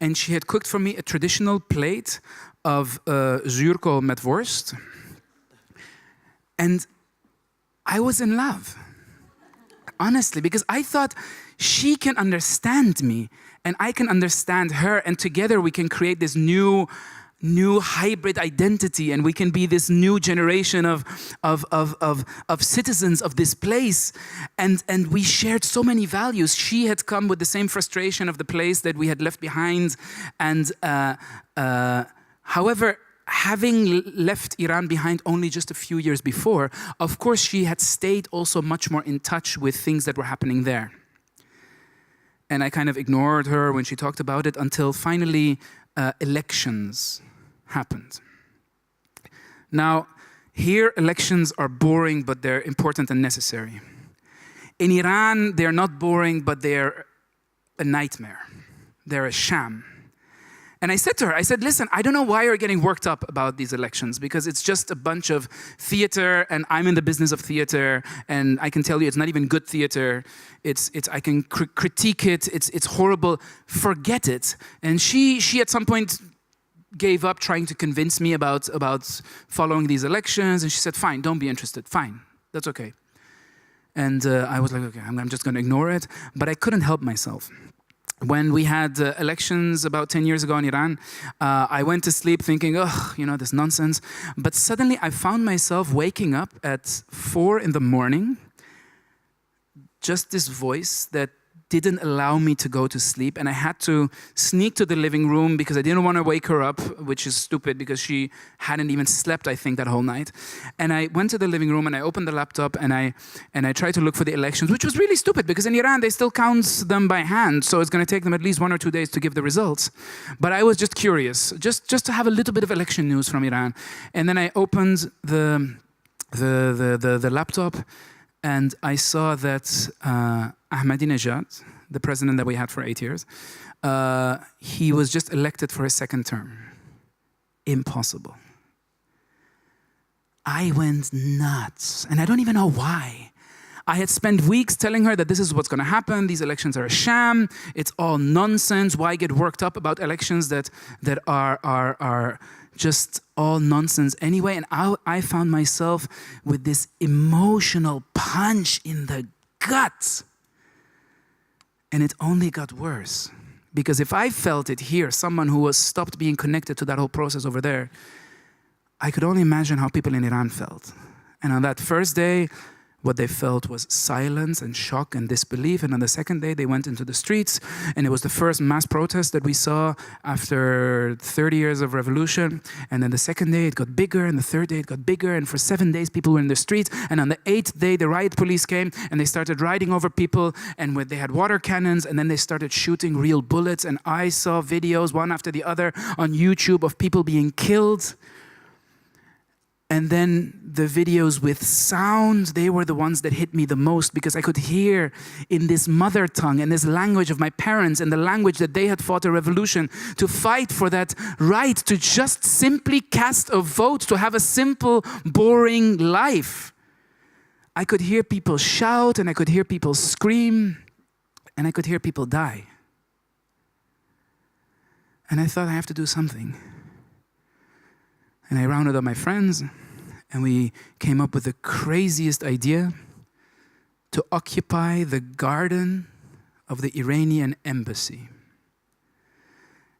And she had cooked for me a traditional plate of zuurkool met worst. And I was in love, honestly, because I thought she can understand me and I can understand her, and together we can create this new hybrid identity, and we can be this new generation of citizens of this place. And we shared so many values. She had come with the same frustration of the place that we had left behind. And however, having left Iran behind only just a few years before, of course, she had stayed also much more in touch with things that were happening there. And I kind of ignored her when she talked about it until finally elections happened. Now, here elections are boring, but they're important and necessary. In Iran, they're not boring, but they're a nightmare. They're a sham. And I said to her, I said, listen, I don't know why you're getting worked up about these elections, because it's just a bunch of theater, and I'm in the business of theater, and I can tell you it's not even good theater. I can critique it. It's horrible. Forget it. And she at some point gave up trying to convince me about following these elections, and she said, fine, don't be interested. Fine, that's okay. And I was like, okay, I'm just going to ignore it. But I couldn't help myself. When we had elections about 10 years ago in Iran, I went to sleep thinking, oh, this nonsense. But suddenly I found myself waking up at 4 in the morning, just this voice that didn't allow me to go to sleep. And I had to sneak to the living room because I didn't want to wake her up, which is stupid because she hadn't even slept, I think, that whole night. And I went to the living room and I opened the laptop and I tried to look for the elections, which was really stupid because in Iran, they still count them by hand. So it's going to take them at least 1 or 2 days to give the results. But I was just curious, just to have a little bit of election news from Iran. And then I opened the laptop, and I saw that Ahmadinejad, the president that we had for 8 years, he was just elected for his second term. Impossible. I went nuts, and I don't even know why. I had spent weeks telling her that this is what's going to happen. These elections are a sham. It's all nonsense. Why get worked up about elections that are just all nonsense anyway? And I found myself with this emotional punch in the gut. And it only got worse. Because if I felt it here, someone who was stopped being connected to that whole process over there, I could only imagine how people in Iran felt. And on that first day, what they felt was silence and shock and disbelief. And on the second day, they went into the streets. And it was the first mass protest that we saw after 30 years of revolution. And then the second day, it got bigger. And the third day, it got bigger. And for 7 days, people were in the streets. And on the 8th day, the riot police came and they started riding over people. And they had water cannons. And then they started shooting real bullets. And I saw videos, one after the other, on YouTube of people being killed. And then the videos with sound, they were the ones that hit me the most because I could hear in this mother tongue and this language of my parents and the language that they had fought a revolution to fight for that right to just simply cast a vote, to have a simple, boring life. I could hear people shout and I could hear people scream and I could hear people die. And I thought I have to do something. And I rounded up my friends, and we came up with the craziest idea to occupy the garden of the Iranian embassy.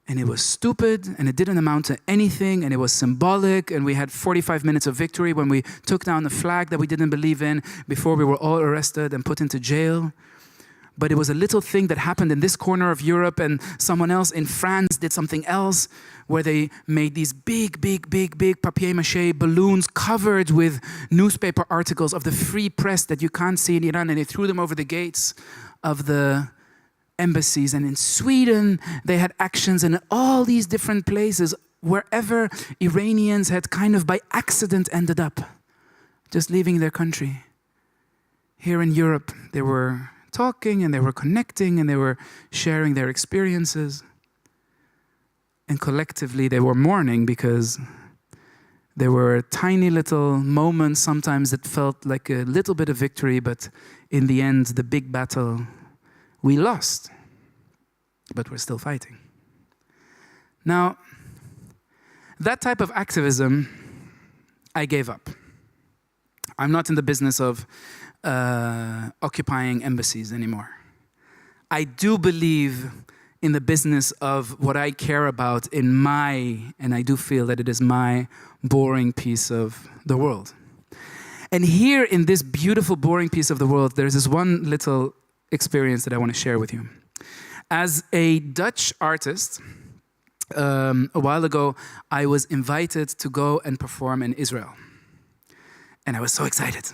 And it was stupid, and it didn't amount to anything, and it was symbolic, and we had 45 minutes of victory when we took down the flag that we didn't believe in before we were all arrested and put into jail. But it was a little thing that happened in this corner of Europe, and someone else in France did something else where they made these big papier-mâché balloons covered with newspaper articles of the free press that you can't see in Iran, and they threw them over the gates of the embassies. And in Sweden, they had actions in all these different places, wherever Iranians had kind of by accident ended up, just leaving their country. Here in Europe, they were talking and they were connecting and they were sharing their experiences. And collectively they were mourning because there were tiny little moments sometimes that felt like a little bit of victory, but in the end, the big battle, we lost. But we're still fighting. Now, that type of activism, I gave up. I'm not in the business of occupying embassies anymore. I do believe in the business of what I care about in my, and I do feel that it is my boring piece of the world. And here in this beautiful boring piece of the world, there's this one little experience that I want to share with you. As a Dutch artist, a while ago, I was invited to go and perform in Israel. And I was so excited.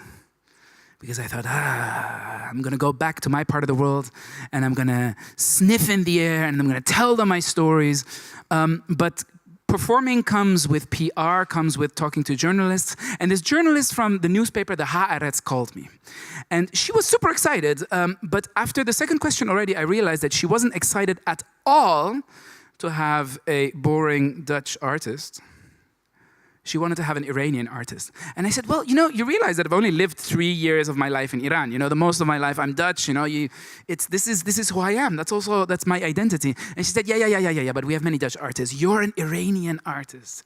Because I thought, I'm going to go back to my part of the world and I'm going to sniff in the air and I'm going to tell them my stories. But performing comes with PR, comes with talking to journalists. And this journalist from the newspaper, the Haaretz, called me. And she was super excited. But after the second question already, I realized that she wasn't excited at all to have a boring Dutch artist. She wanted to have an Iranian artist. And I said, well, you realize that I've only lived 3 years of my life in Iran. The most of my life I'm Dutch. This is who I am. That's my identity. And she said, yeah, but we have many Dutch artists. You're an Iranian artist.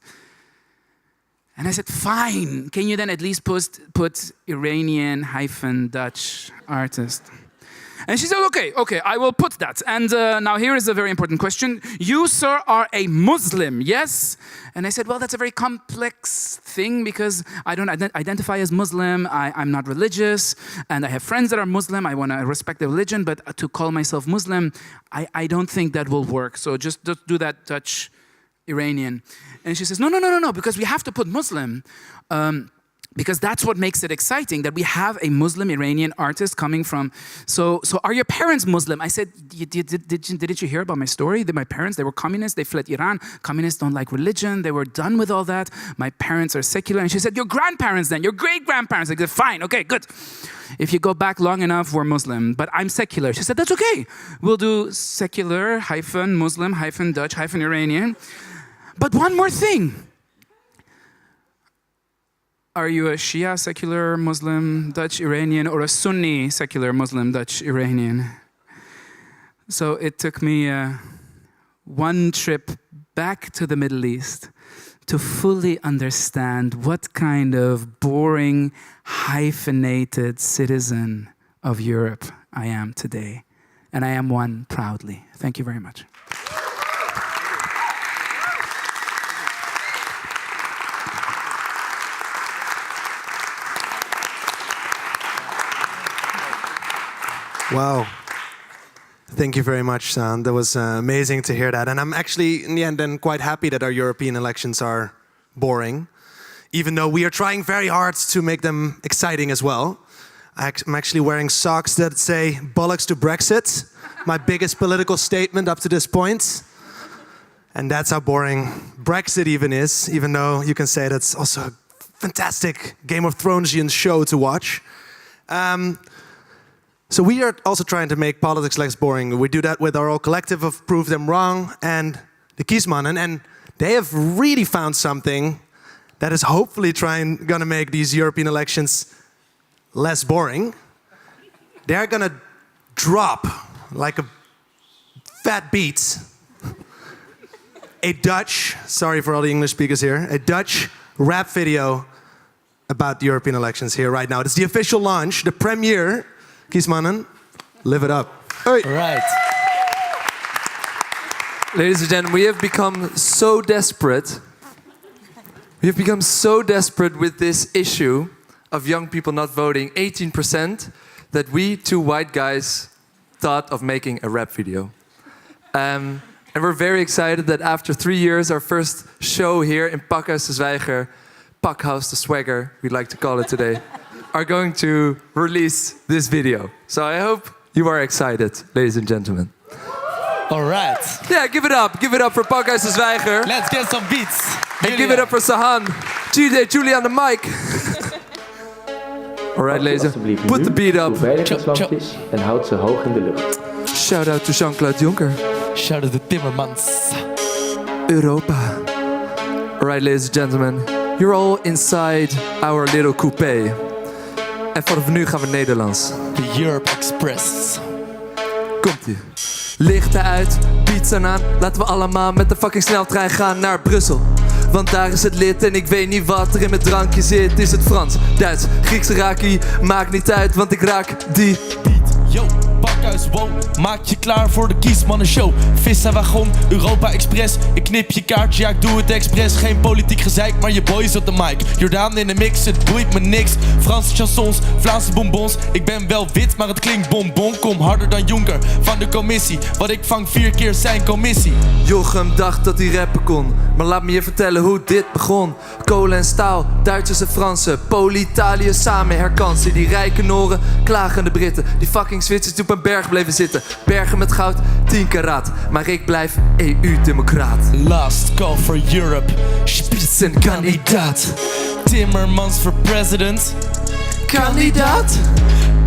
And I said, fine. Can you then at least put Iranian-Dutch artist? And she said, okay, I will put that. And now here is a very important question. You, sir, are a Muslim, yes? And I said, well, that's a very complex thing because I don't identify as Muslim. I'm not religious. And I have friends that are Muslim. I want to respect their religion. But to call myself Muslim, I don't think that will work. So just do that Dutch Iranian. And she says, no, because we have to put Muslim. Because that's what makes it exciting, that we have a Muslim Iranian artist coming from. So are your parents Muslim? I said, didn't you hear about my story? That my parents, they were communists, they fled Iran. Communists don't like religion, they were done with all that. My parents are secular. And she said, your grandparents then, your great-grandparents. I said, fine, okay, good. If you go back long enough, we're Muslim, but I'm secular. She said, that's okay. We'll do secular, Muslim, Dutch, Iranian. But one more thing. Are you a Shia secular Muslim Dutch Iranian or a Sunni secular Muslim Dutch Iranian? So it took me one trip back to the Middle East to fully understand what kind of boring, hyphenated citizen of Europe I am today. And I am one proudly. Thank you very much. Wow. Thank you very much, San. That was amazing to hear that. And I'm actually, in the end, then quite happy that our European elections are boring, even though we are trying very hard to make them exciting as well. I'm actually wearing socks that say, bollocks to Brexit, my biggest political statement up to this point. And that's how boring Brexit even is, even though you can say that's also a fantastic Game of Thronesian show to watch. So we are also trying to make politics less boring. We do that with our whole collective of Prove Them Wrong and the Kiesmannen. And they have really found something that is hopefully gonna make these European elections less boring. They're gonna drop, like a fat beat, a Dutch, sorry for all the English speakers here, a Dutch rap video about the European elections here right now. It's the official launch, the premiere. Kiesmannen, live it up. Hey. All right. Ladies and gentlemen, we have become so desperate. We have become so desperate with this issue of young people not voting, 18%, that we, two white guys, thought of making a rap video. And we're very excited that after 3 years, our first show here in Pakhuis, Zwijger, Pakhuis, the Zwijger, we'd like to call it today, are going to release this video. So I hope you are excited, ladies and gentlemen. All right. Yeah, give it up. Give it up for Pakhuis de Zwijger. Let's get some beats. And give it up for Sahan. Julie on the mic. All right, ladies. Put the beat up. En houd ze hoog in de lucht. Shout out to Jean-Claude Juncker. Shout out to Timmermans. Europa. All right, ladies and gentlemen. You're all inside our little coupé. En vanaf nu gaan we Nederlands. The Europe Express. Komt-ie. Lichten uit, pizza aan. Laten we allemaal met de fucking sneltrein gaan naar Brussel. Want daar is het lid en ik weet niet wat er in mijn drankje zit. Is het Frans, Duits, Griekse raki? Maakt niet uit, want ik raak die beat. Yo, Pakhuis, wow, maak je klaar voor de Kiesmannen show. Vissawagon, Europa Express. Ik knip je kaartje, ja ik doe het expres. Geen politiek gezeik, maar je boys op de mic. Jordaan in de mix, het boeit me niks. Franse chansons, Vlaamse bonbons. Ik ben wel wit, maar het klinkt bonbon. Kom harder dan Juncker van de commissie. Wat ik vang 4 keer zijn commissie. Jochem dacht dat hij rappen kon. Maar laat me je vertellen hoe dit begon. Kolen en staal, Duitsers en Fransen. Polen-Italië samen herkansen. Die rijke Noren, klagende Britten. Die fucking Zwitsers die op een berg bleven zitten. Bergen met goud, 10 karaat. Maar ik blijf EU-democraat. Last call for Europe. Spitzenkandidaat. Timmermans voor president. Kandidaat.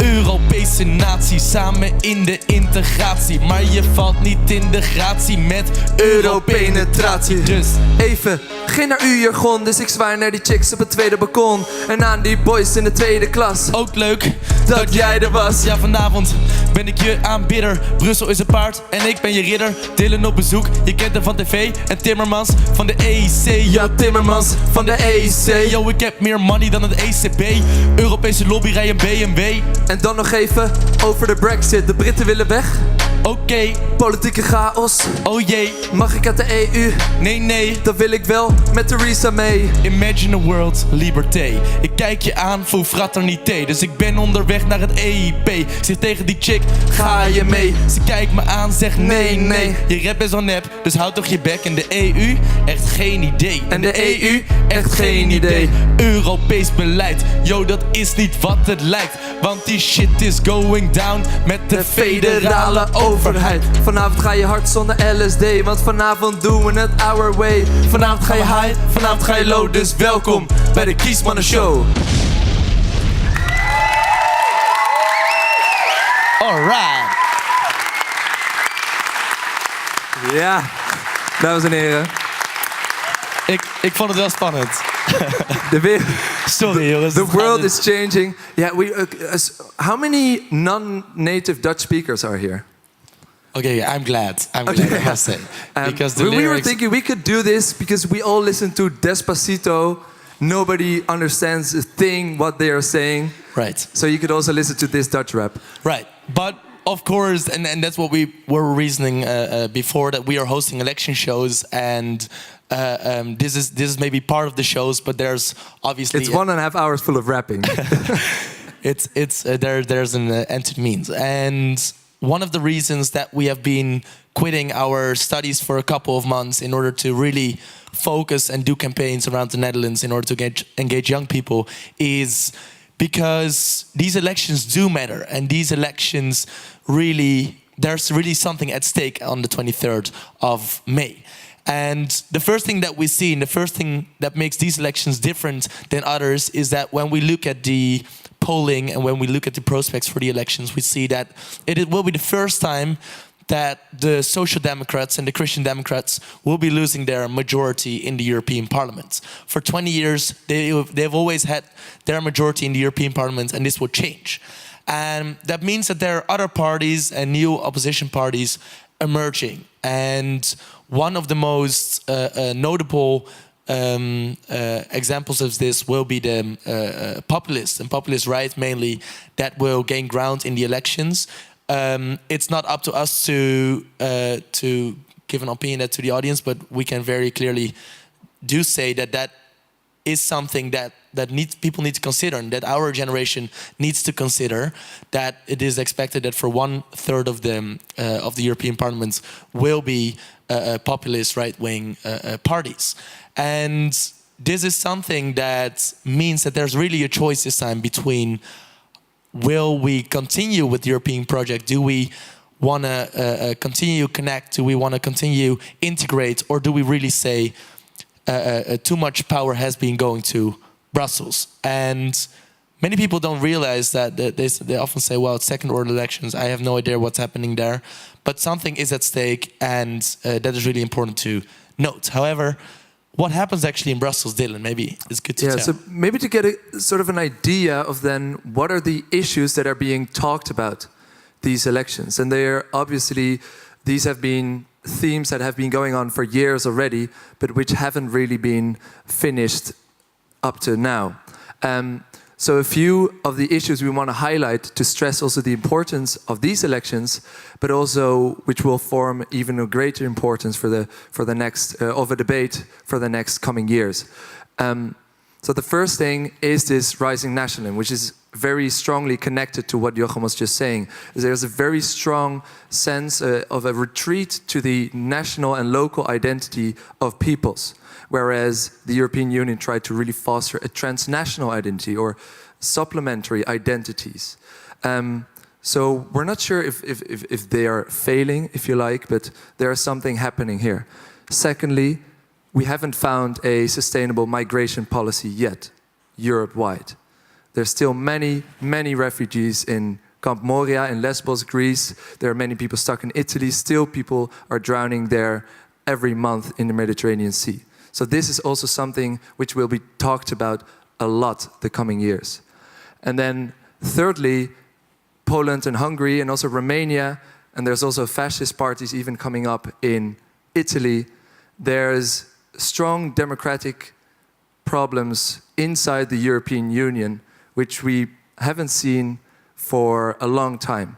Europese natie, samen in de integratie. Maar je valt niet in de gratie met Europenetratie. Dus even, geen naar uw jargon, dus ik zwaai naar die chicks op het tweede balkon. En aan die boys in de tweede klas. ook leuk dat jij er was. Ja, vanavond ben ik je aanbidder. Brussel is een paard en ik ben je ridder. Dylan op bezoek, je kent hem van tv. En Timmermans van de EC. Ja, Timmermans van de EC. Yo, ik heb meer money dan het ECB. Europese lobby, rij een BMW. En dan nog even over de Brexit. De Britten willen weg. Oké, Politieke chaos. oh jee. Mag ik uit de EU? Nee, Dat wil ik wel met Theresa May. Imagine a world, liberté. Ik kijk je aan voor fraternité. Dus ik ben onderweg naar het EIP. Ik zeg tegen die chick, ga je mee? Ze kijkt me aan, zegt nee. Je rap is al nep, dus houd toch je bek. En de EU, echt geen idee. En de EU, echt geen idee. Europees beleid, yo, dat is niet wat het lijkt. Want die shit is going down met de federale overheid. Vanavond ga je hard zonder LSD, want vanavond doen we het our way. Vanavond ga je high, vanavond ga je low. Dus welkom bij de Kiesmannen Show. Alright. Ja, dames en heren. Ik vond het wel spannend. De wereld. Sorry jongens. The world is changing. Yeah, how many non-native Dutch speakers are here? Okay, I'm glad, I must say. Because the we were lyrics... thinking we could do this because we all listen to Despacito. Nobody understands a thing what they are saying. Right. So you could also listen to this Dutch rap. Right, but of course, and that's what we were reasoning before, that we are hosting election shows, and this is maybe part of the shows, but there's obviously... It's 1.5 hours full of rapping. There's an end to means. And one of the reasons that we have been quitting our studies for a couple of months in order to really focus and do campaigns around the Netherlands in order to engage young people is because these elections do matter, and these elections there's really something at stake on the 23rd of May. And the first thing that we see, and the first thing that makes these elections different than others, is that when we look at the polling and when we look at the prospects for the elections, we see that it will be the first time that the Social Democrats and the Christian Democrats will be losing their majority in the European Parliament. For 20 years, they've always had their majority in the European Parliament, and this will change. And that means that there are other parties and new opposition parties emerging. And one of the most notable examples of this will be the populist and populist right mainly, that will gain ground in the elections. It's not up to us to give an opinion to the audience, but we can very clearly do say that is something that people need to consider, and that our generation needs to consider, that it is expected that for 1/3 of the European Parliament will be populist right-wing parties. And this is something that means that there's really a choice this time between, will we continue with the European project? Do we want to continue connect? Do we want to continue integrate? Or do we really say too much power has been going to Brussels? And many people don't realize that. They often say, well, it's second order elections. I have no idea what's happening there. But something is at stake, and that is really important to note. However, what happens actually in Brussels, Dylan? Maybe it's good to tell. So maybe to get a sort of an idea of then what are the issues that are being talked about these elections. And these have been themes that have been going on for years already, but which haven't really been finished up to now. So a few of the issues we want to highlight to stress also the importance of these elections, but also which will form even a greater importance for the next of a debate for the next coming years. So the first thing is this rising nationalism, which is very strongly connected to what Jochem was just saying. There's a very strong sense of a retreat to the national and local identity of peoples, whereas the European Union tried to really foster a transnational identity or supplementary identities. So we're not sure if they are failing, if you like, but there is something happening here. Secondly, we haven't found a sustainable migration policy yet, Europe-wide. There's still many, many refugees in Camp Moria in Lesbos, Greece. There are many people stuck in Italy. Still people are drowning there every month in the Mediterranean Sea. So this is also something which will be talked about a lot the coming years. And then thirdly, Poland and Hungary and also Romania, and there's also fascist parties even coming up in Italy. There's strong democratic problems inside the European Union, which we haven't seen for a long time.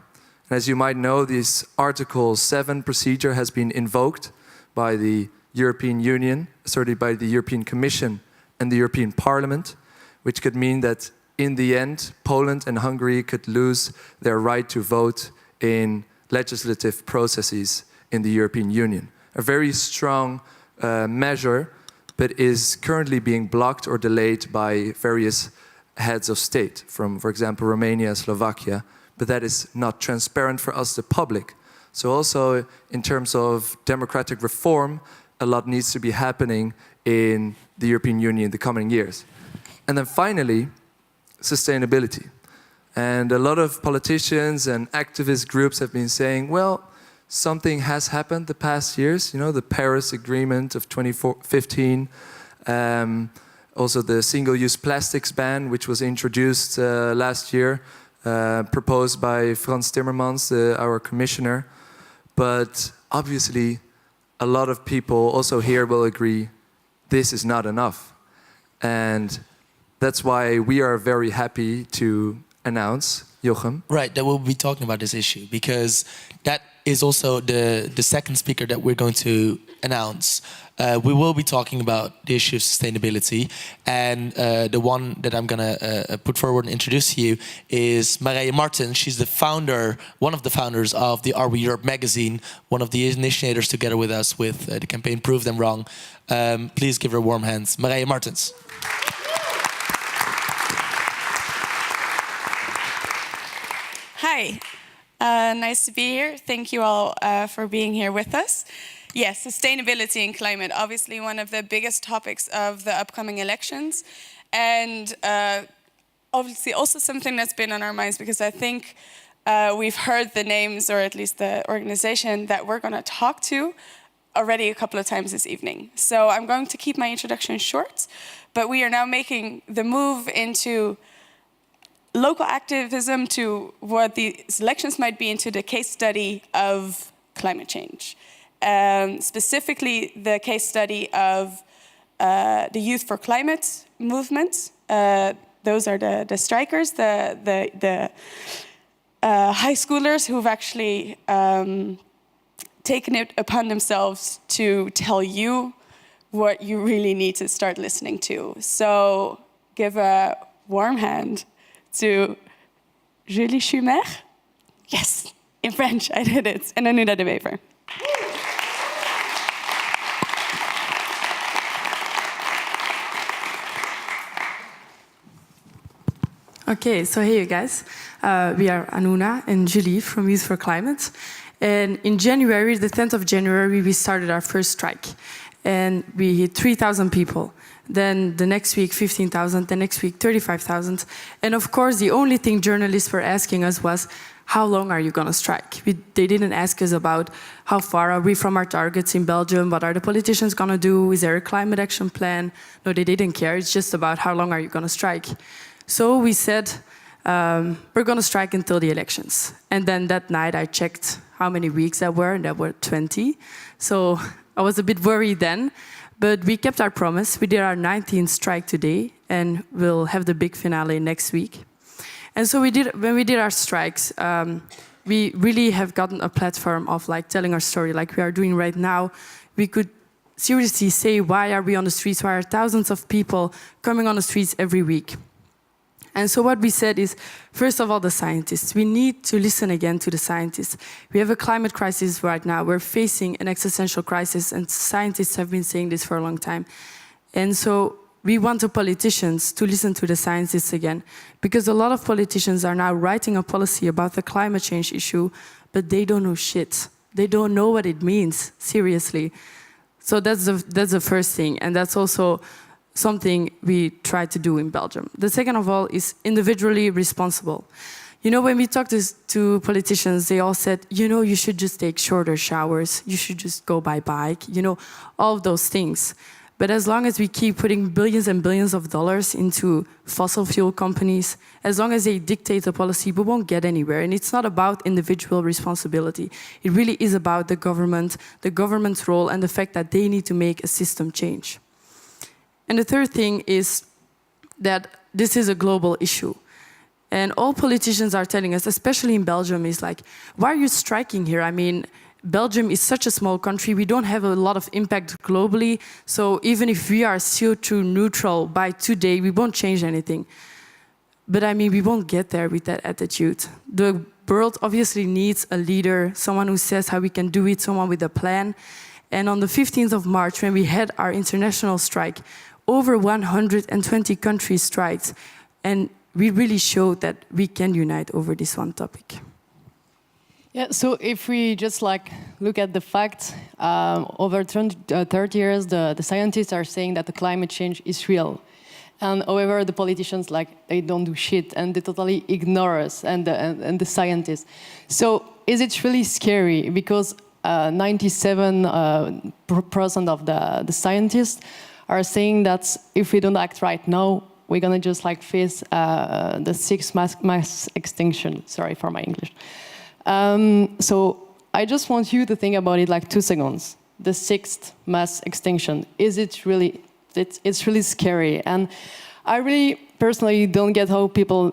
And as you might know, this Article 7 procedure has been invoked by the European Union, certainly by the European Commission and the European Parliament, which could mean that in the end, Poland and Hungary could lose their right to vote in legislative processes in the European Union. A very strong measure, but is currently being blocked or delayed by various heads of state from, for example, Romania, Slovakia, but that is not transparent for us, the public. So also in terms of democratic reform, a lot needs to be happening in the European Union in the coming years. And then finally, sustainability. And a lot of politicians and activist groups have been saying, well, something has happened the past years, you know, the Paris Agreement of 2015, also the single-use plastics ban, which was introduced last year, proposed by Frans Timmermans, our commissioner. But obviously, a lot of people also here will agree this is not enough. And that's why we are very happy to announce, Jochem. Right, that we'll be talking about this issue, because that is also the second speaker that we're going to announce. We will be talking about the issue of sustainability, and the one that I'm going to put forward and introduce to you is Marije Martens. She's the founder, one of the founders of the Are We Europe magazine, one of the initiators together with us with the campaign Prove Them Wrong. Please give her warm hands. Marije Martens. Hi, nice to be here. Thank you all for being here with us. Yes, sustainability and climate, obviously one of the biggest topics of the upcoming elections. And obviously also something that's been on our minds, because I think we've heard the names, or at least the organization that we're going to talk to already a couple of times this evening. So I'm going to keep my introduction short, but we are now making the move into local activism to what these elections might be, into the case study of climate change. Specifically, the case study of the Youth for Climate movement. Those are the strikers, the high schoolers who've actually taken it upon themselves to tell you what you really need to start listening to. So give a warm hand to Julie Schumer. Yes, in French, I did it. En Anouda de Wever. Okay, so hey you guys. We are Anuna and Julie from Youth for Climate. And in January, the 10th of January, we started our first strike. And we hit 3,000 people. Then the next week, 15,000. The next week, 35,000. And of course, the only thing journalists were asking us was, how long are you going to strike? They didn't ask us about how far are we from our targets in Belgium, what are the politicians going to do, is there a climate action plan? No, they didn't care. It's just about how long are you going to strike. So we said, we're going to strike until the elections. And then that night I checked how many weeks there were, and there were 20. So I was a bit worried then. But we kept our promise. We did our 19th strike today, and we'll have the big finale next week. And so when we did our strikes, we really have gotten a platform of like telling our story like we are doing right now. We could seriously say, why are we on the streets? Why are thousands of people coming on the streets every week? And so what we said is, first of all, the scientists. We need to listen again to the scientists. We have a climate crisis right now. We're facing an existential crisis, and scientists have been saying this for a long time. And so we want the politicians to listen to the scientists again, because a lot of politicians are now writing a policy about the climate change issue, but they don't know shit. They don't know what it means, seriously. So that's the first thing, and that's also something we try to do in Belgium. The second of all is individually responsible. You know, when we talked to politicians, they all said, you know, you should just take shorter showers, you should just go by bike, you know, all of those things. But as long as we keep putting billions and billions of dollars into fossil fuel companies, as long as they dictate the policy, we won't get anywhere. And it's not about individual responsibility. It really is about the government's role, and the fact that they need to make a system change. And the third thing is that this is a global issue. And all politicians are telling us, especially in Belgium, is like, why are you striking here? I mean, Belgium is such a small country, we don't have a lot of impact globally, so even if we are CO2 neutral by today, we won't change anything. But I mean, we won't get there with that attitude. The world obviously needs a leader, someone who says how we can do it, someone with a plan. And on the 15th of March, when we had our international strike, over 120 countries striked, and we really showed that we can unite over this one topic. Yeah, so if we just look at the facts, over 30 years, the scientists are saying that the climate change is real. And however, the politicians, they don't do shit, and they totally ignore us and the scientists. So is it really scary? Because 97% of the scientists are saying that if we don't act right now, we're gonna just face the sixth mass extinction. Sorry for my English. So I just want you to think about it 2 seconds. The sixth mass extinction, is it really, it's really scary. And I really personally don't get how people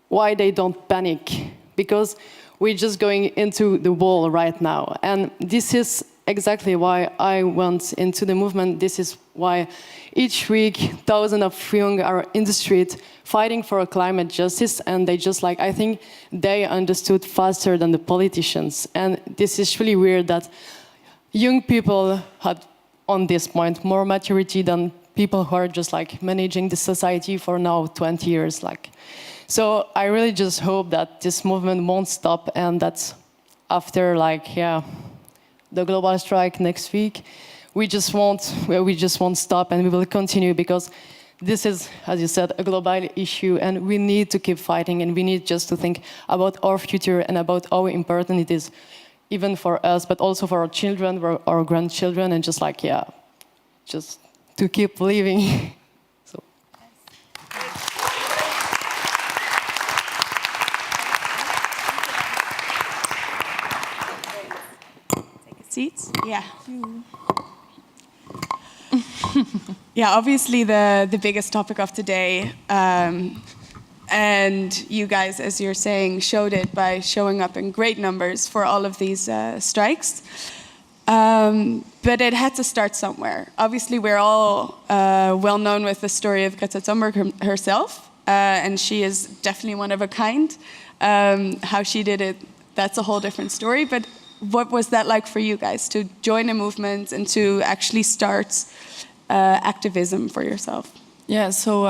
why they don't panic. Because we're just going into the wall right now. And this is exactly why I went into the movement. This is why each week thousands of young are in the street fighting for climate justice, and they I think they understood faster than the politicians. And this is really weird that young people had on this point more maturity than people who are just managing the society for now 20 years. So I really just hope that this movement won't stop, and that after the global strike next week, we just won't stop, and we will continue, because this is, as you said, a global issue, and we need to keep fighting, and we need just to think about our future and about how important it is, even for us, but also for our children, for our grandchildren, and just to keep living. So. Seats? Yeah. Yeah, obviously the biggest topic of today, and you guys, as you're saying, showed it by showing up in great numbers for all of these strikes. But it had to start somewhere. Obviously, we're all well known with the story of Greta Thunberg herself, and she is definitely one of a kind. How she did it, that's a whole different story. But what was that like for you guys, to join a movement and to actually start activism for yourself? Yeah, so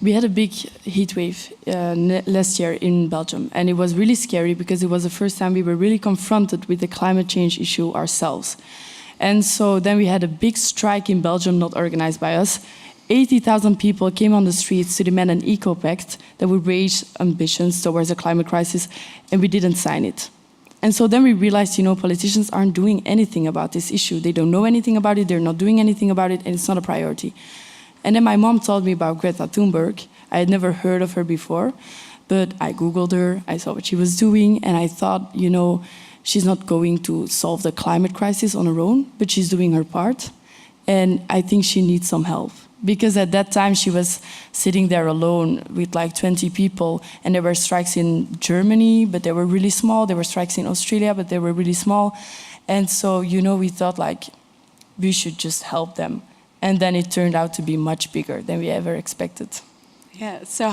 we had a big heat wave last year in Belgium, and it was really scary because it was the first time we were really confronted with the climate change issue ourselves. And so then we had a big strike in Belgium, not organized by us. 80,000 people came on the streets to demand an eco-pact that would raise ambitions towards the climate crisis, and we didn't sign it. And so then we realized, politicians aren't doing anything about this issue. They don't know anything about it, they're not doing anything about it, and it's not a priority. And then my mom told me about Greta Thunberg. I had never heard of her before, but I Googled her, I saw what she was doing, and I thought, she's not going to solve the climate crisis on her own, but she's doing her part. And I think she needs some help. Because at that time she was sitting there alone with 20 people, and there were strikes in Germany, but they were really small. There were strikes in Australia, but they were really small. And so, we thought we should just help them. And then it turned out to be much bigger than we ever expected. Yeah, so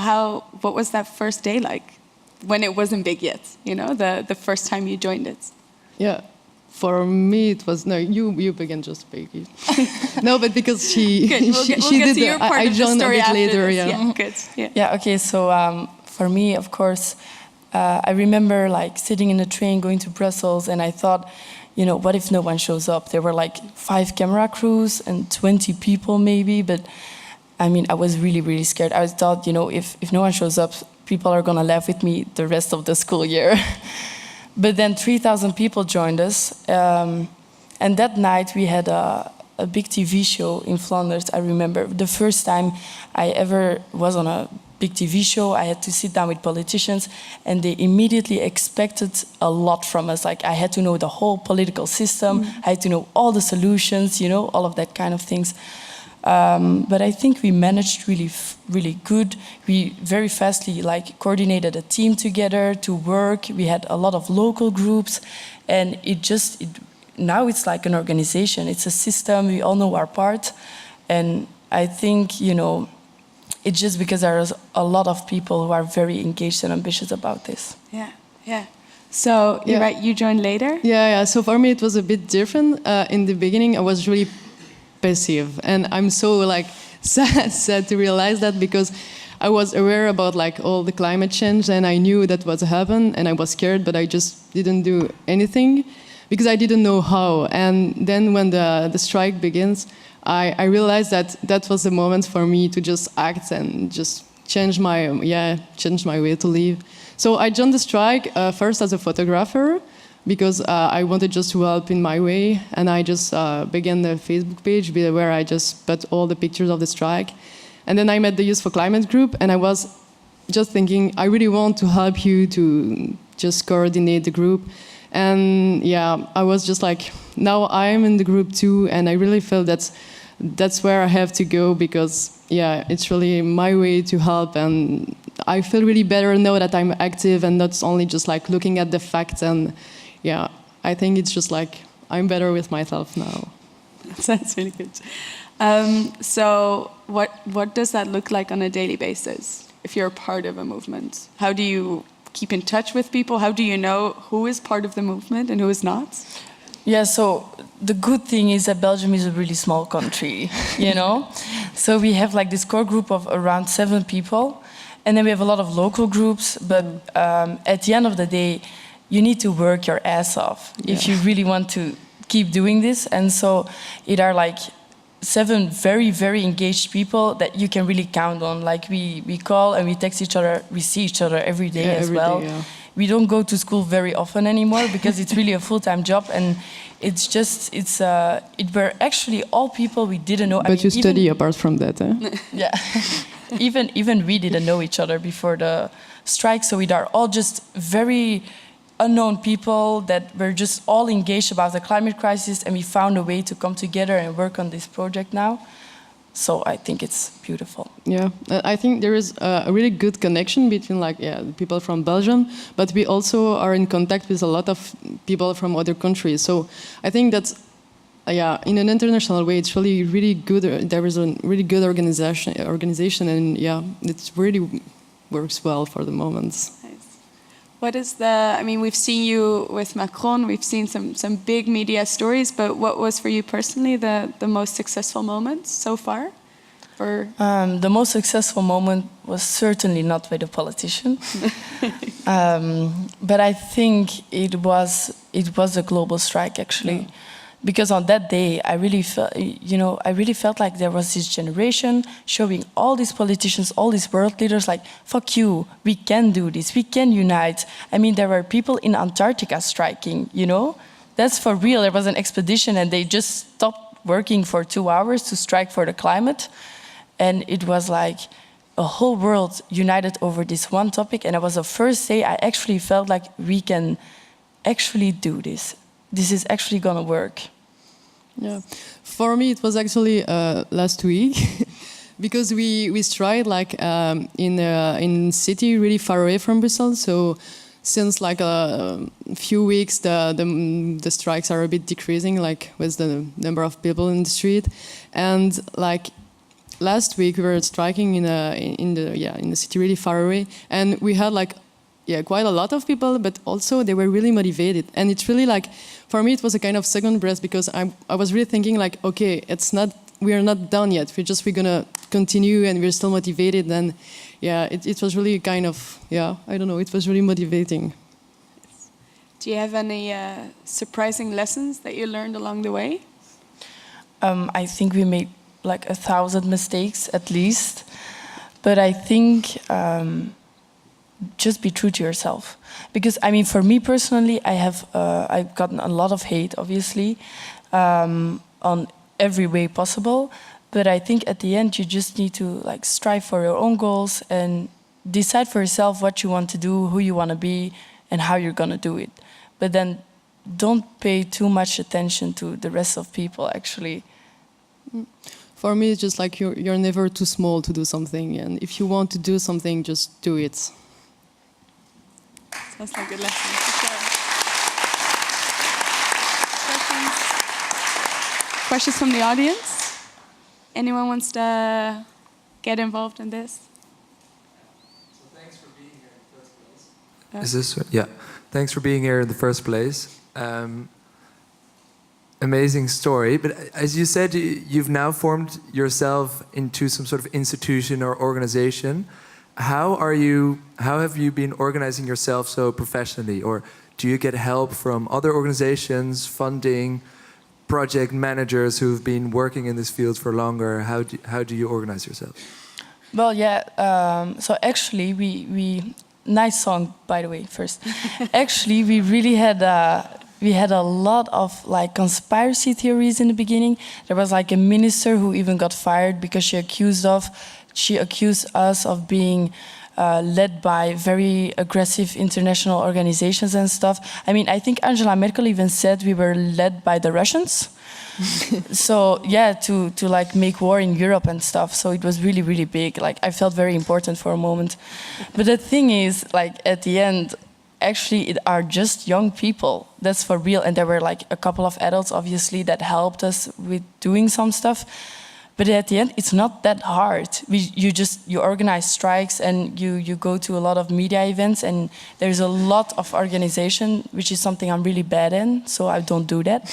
what was that first day like, when it wasn't big yet, the first time you joined it? Yeah. For me, it was you begin just speaking. No, but because she good. We'll get to your part I of the joined story a bit later. This. Yeah, good. Yeah. Okay. So for me, of course, I remember sitting in a train going to Brussels, and I thought, you know, what if no one shows up? There were like 5 camera crews and 20 people maybe, but I mean, I was really, really scared. I thought, you know, if no one shows up, people are gonna laugh with me the rest of the school year. But then 3,000 people joined us. And that night we had a big TV show in Flanders. I remember the first time I ever was on a big TV show. I had to sit down with politicians, and they immediately expected a lot from us. Like, I had to know the whole political system. I had to know all the solutions, you know, all of that kind of things. But I think we managed really good. We very fastly coordinated a team together to work. We had a lot of local groups, and now it's like an organization. It's a system. We all know our part, and I think, you know, it's just because there's a lot of people who are very engaged and ambitious about this. Yeah. So you're right. You joined later. Yeah. So for me, it was a bit different. In the beginning, I was really passive, and I'm so sad to realize that, because I was aware about all the climate change, and I knew that was happen, and I was scared, but I just didn't do anything because I didn't know how. And then when the strike begins, I realized that was the moment for me to just act and just change my way to live. So I joined the strike first as a photographer, because I wanted just to help in my way, and I just began the Facebook page where I just put all the pictures of the strike. And then I met the Youth for Climate group, and I was just thinking, I really want to help you to just coordinate the group. And I was just like, now I'm in the group too, and I really felt that's where I have to go, because it's really my way to help, and I feel really better now that I'm active and not only just looking at the facts. And I think it's just I'm better with myself now. That's really good. So what does that look like on a daily basis if you're a part of a movement? How do you keep in touch with people? How do you know who is part of the movement and who is not? Yeah, so the good thing is that Belgium is a really small country, you know? So we have this core group of around 7 people, and then we have a lot of local groups, but at the end of the day, you need to work your ass off if you really want to keep doing this. And so it are 7 very, very engaged people that you can really count on. We call and we text each other, we see each other every day as well. We don't go to school very often anymore because it's really a full-time job, and it were actually all people we didn't know. But you study apart from that, eh? Yeah. even we didn't know each other before the strike, so we are all just very unknown people that were just all engaged about the climate crisis, and we found a way to come together and work on this project now. So I think it's beautiful. Yeah, I think there is a really good connection between the people from Belgium, but we also are in contact with a lot of people from other countries. So I think that's, in an international way, it's really good. There is a really good organization, and it really works well for the moment. What is we've seen you with Macron, we've seen some big media stories, but what was for you personally the most successful moment so far? The most successful moment was certainly not with a politician. But I think it was a global strike, actually. Yeah. Because on that day, I really felt like there was this generation showing all these politicians, all these world leaders, fuck you, we can do this, we can unite. I mean, there were people in Antarctica striking, you know? That's for real. There was an expedition and they just stopped working for 2 hours to strike for the climate. And it was like a whole world united over this one topic. And it was the first day I actually felt like we can actually do this. This is actually gonna work. Yeah, for me it was actually last week because we tried in city really far away from Brussels. So since a few weeks the strikes are a bit decreasing, with the number of people in the street. And last week we were striking in the city really far away, and we had quite a lot of people, but also they were really motivated. And it's really for me, it was a kind of second breath, because I was really thinking okay, we are not done yet. We're gonna continue, and we're still motivated. And it was really kind of, I don't know, it was really motivating. Do you have any surprising lessons that you learned along the way? I think we made like 1,000 mistakes at least, but I think just be true to yourself. Because I mean, for me personally, I've gotten a lot of hate, obviously, on every way possible. But I think at the end, you just need to like strive for your own goals and decide for yourself what you want to do, who you want to be, and how you're gonna do it. But then don't pay too much attention to the rest of people, actually. For me, it's just like you're never too small to do something. And if you want to do something, just do it. Sounds like a lesson. Questions? Questions from the audience? Anyone wants to get involved in this? Thanks for being here in the first place. Is this yeah? Thanks for being here in the first place. Amazing story, but as you said, you've now formed yourself into some sort of institution or organization. How have you been organizing yourself so professionally, or do you get help from other organizations, funding, project managers who've been working in this field for longer? How do you organize yourself? Well, yeah. So actually, we nice song, by the way. First, actually, we really had a lot of like conspiracy theories in the beginning. There was like a minister who even got fired because she accused us of being led by very aggressive international organizations and stuff. I mean, I think Angela Merkel even said we were led by the Russians. So yeah, to like make war in Europe and stuff. So it was really, really big. Like I felt very important for a moment. But the thing is, like at the end, actually it are just young people. That's for real. And there were like a couple of adults, obviously, that helped us with doing some stuff. But at the end, it's not that hard. You organize strikes and you go to a lot of media events, and there's a lot of organization, which is something I'm really bad in, so I don't do that.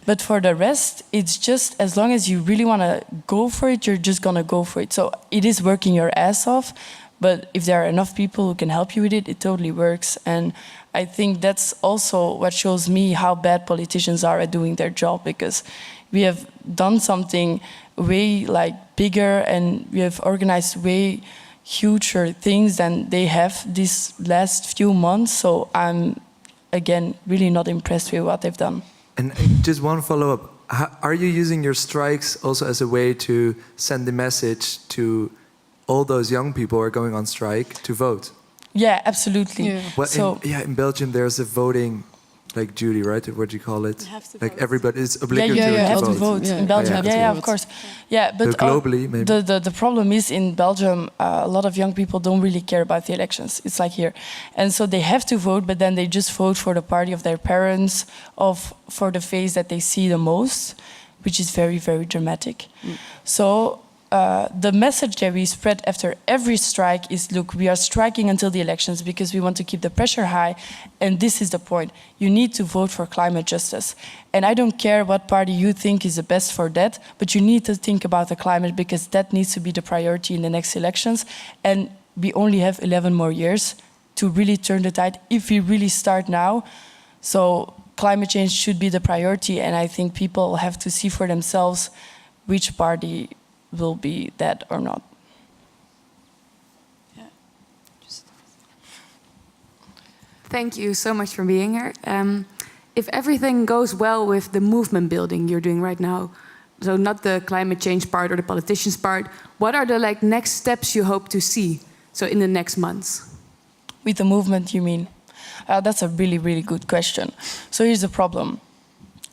But for the rest, it's just as long as you really want to go for it, you're just going to go for it. So it is working your ass off, but if there are enough people who can help you with it, it totally works. And I think that's also what shows me how bad politicians are at doing their job, because we have done something way like bigger and we have organized way huger things than they have these last few months. So I'm, again, really not impressed with what they've done. And just one follow-up. Are you using your strikes also as a way to send the message to all those young people who are going on strike to vote? Yeah, absolutely. Yeah. Well, so, in Belgium there's a voting, like duty, right? What do you call it? Like vote. Everybody is obligatory you have to vote in Belgium. Yeah, of course. Yeah, but globally, maybe. The problem is in Belgium, a lot of young people don't really care about the elections. It's like here, and so they have to vote, but then they just vote for the party of their parents, for the face that they see the most, which is very, very dramatic. So. The message that we spread after every strike is, look, we are striking until the elections because we want to keep the pressure high, and this is the point. You need to vote for climate justice. And I don't care what party you think is the best for that, but you need to think about the climate because that needs to be the priority in the next elections. And we only have 11 more years to really turn the tide if we really start now. So climate change should be the priority, and I think people have to see for themselves which party will be that or not. Yeah. Thank you so much for being here. If everything goes well with the movement building you're doing right now, so not the climate change part or the politicians part, what are the next steps you hope to see? So in the next months? With the movement, you mean? That's a really, really good question. So here's the problem.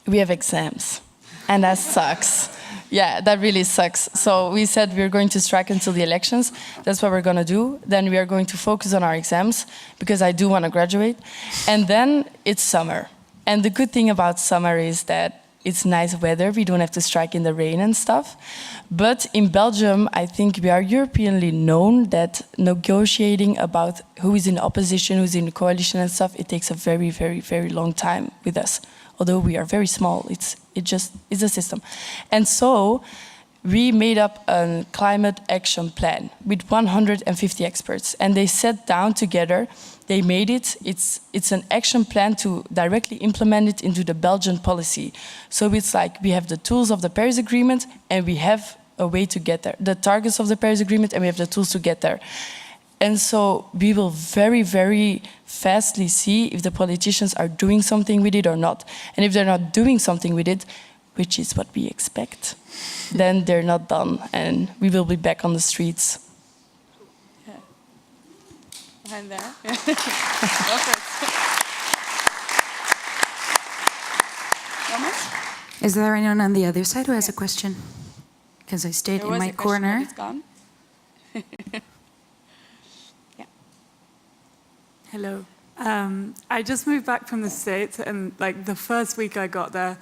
We have exams, and that sucks. Yeah, that really sucks. So we said we're going to strike until the elections. That's what we're going to do. Then we are going to focus on our exams because I do want to graduate. And then it's summer. And the good thing about summer is that it's nice weather. We don't have to strike in the rain and stuff. But in Belgium, I think we are Europeanly known that negotiating about who is in opposition, who's in the coalition and stuff, it takes a very, very, very long time with us. Although we are very small, it's a system. And so we made up a climate action plan with 150 experts, and they sat down together. They made it. It's an action plan to directly implement it into the Belgian policy. So it's like we have the tools of the Paris Agreement, and we have a way to get there. The targets of the Paris Agreement, and we have the tools to get there. And so we will very, very fastly see if the politicians are doing something with it or not. And if they're not doing something with it, which is what we expect, then they're not done, and we will be back on the streets. Yeah. Behind there. Is there anyone on the other side who has a question? Because I stayed in my corner. It's gone. Yeah. Hello. I just moved back from the States, and like the first week I got there,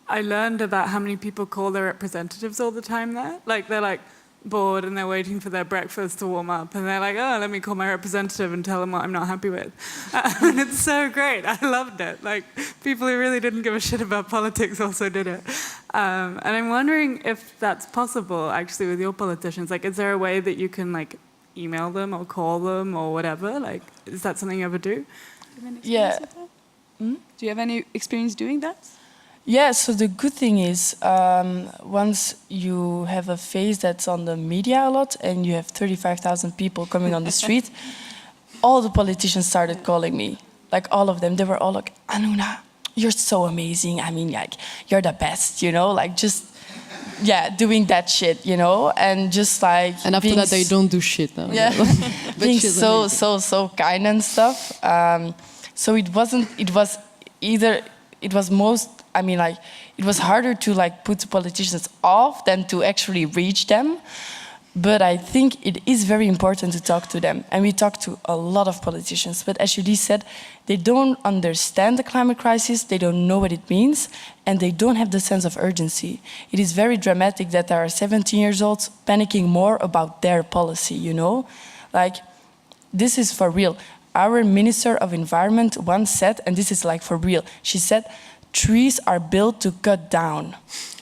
I learned about how many people call their representatives all the time there. Like they're like bored and they're waiting for their breakfast to warm up, and they're like, oh, let me call my representative and tell them what I'm not happy with. And it's so great. I loved it. Like people who really didn't give a shit about politics also did it. And I'm wondering if that's possible actually with your politicians. Like, is there a way that you can like email them or call them or whatever? Like, is that something you ever do? Yeah. Do you have any experience doing that? Yeah, so the good thing is, once you have a face that's on the media a lot and you have 35,000 people coming on the street, all the politicians started calling me. Like all of them, they were all like, Anuna, you're so amazing. I mean, like, you're the best, you know? Like, just, yeah, doing that shit, you know? And just like... And after that, they don't do shit now. Yeah, But being she's so, amazing. so kind and stuff. So it was most... I mean, like, it was harder to like put the politicians off than to actually reach them. But I think it is very important to talk to them. And we talk to a lot of politicians. But as Julie said, they don't understand the climate crisis, they don't know what it means, and they don't have the sense of urgency. It is very dramatic that there are 17 years olds panicking more about their policy, you know? Like, this is for real. Our Minister of Environment once said, and this is like for real, she said, trees are built to cut down.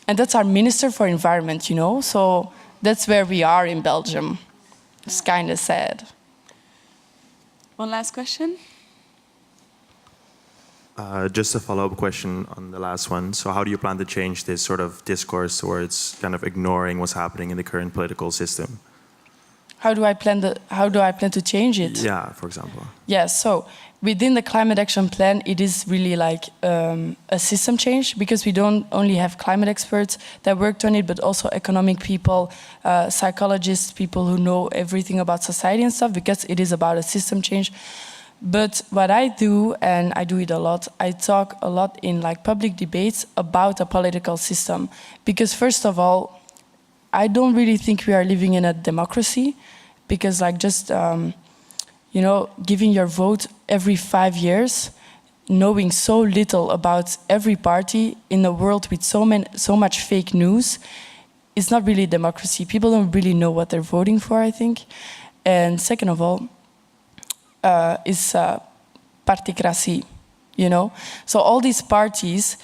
And that's our Minister for Environment, you know? So that's where we are in Belgium. It's kind of sad. One last question. Just a follow-up question on the last one. So how do you plan to change this sort of discourse towards kind of ignoring what's happening in the current political system? How do I plan to change it? Yeah, for example. Yeah, so within the climate action plan, it is really like a system change, because we don't only have climate experts that worked on it, but also economic people, psychologists, people who know everything about society and stuff, because it is about a system change. But what I do, and I do it a lot, I talk a lot in like public debates about a political system. Because first of all, I don't really think we are living in a democracy, because like just, you know, giving your vote every 5 years, knowing so little about every party in a world with so much fake news, is not really democracy. People don't really know what they're voting for, I think. And second of all, is particracy, you know? So all these parties,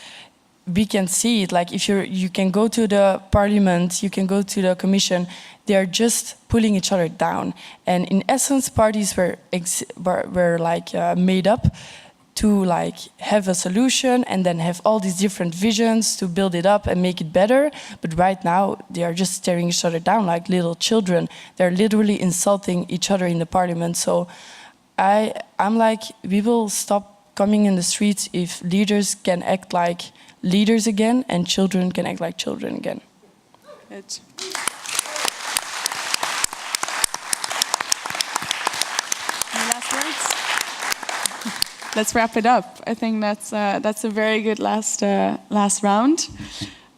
we can see it, like if you can go to the parliament, you can go to the commission, they are just pulling each other down. And in essence, parties were made up to like have a solution and then have all these different visions to build it up and make it better. But right now, they are just staring each other down like little children. They're literally insulting each other in the parliament. So I'm like, we will stop coming in the streets if leaders can act like leaders again and children can act like children again. Good. Any last words? Let's wrap it up. I think that's a very good last round.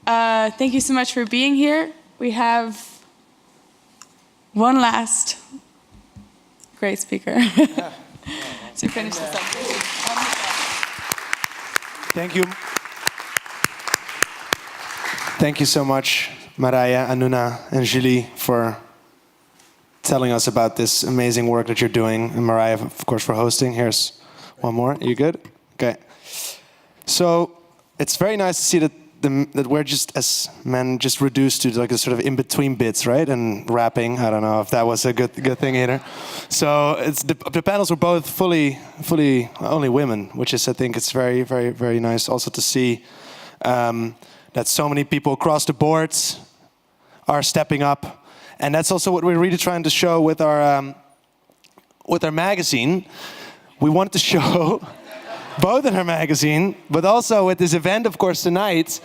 Thank you so much for being here. We have one last great speaker to finish this up. Thank you. Thank you so much, Marija, Anuna, and Julie, for telling us about this amazing work that you're doing. And Marija, of course, for hosting. Here's one more. Are you good? Okay. So it's very nice to see that that we're just as men just reduced to like a sort of in between bits, right? And rapping. I don't know if that was a good thing either. So the panels were both fully only women, which is I think it's very nice also to see that so many people across the board are stepping up, and that's also what we're really trying to show with our magazine. We wanted to show. Both in her magazine, but also with this event, of course, tonight,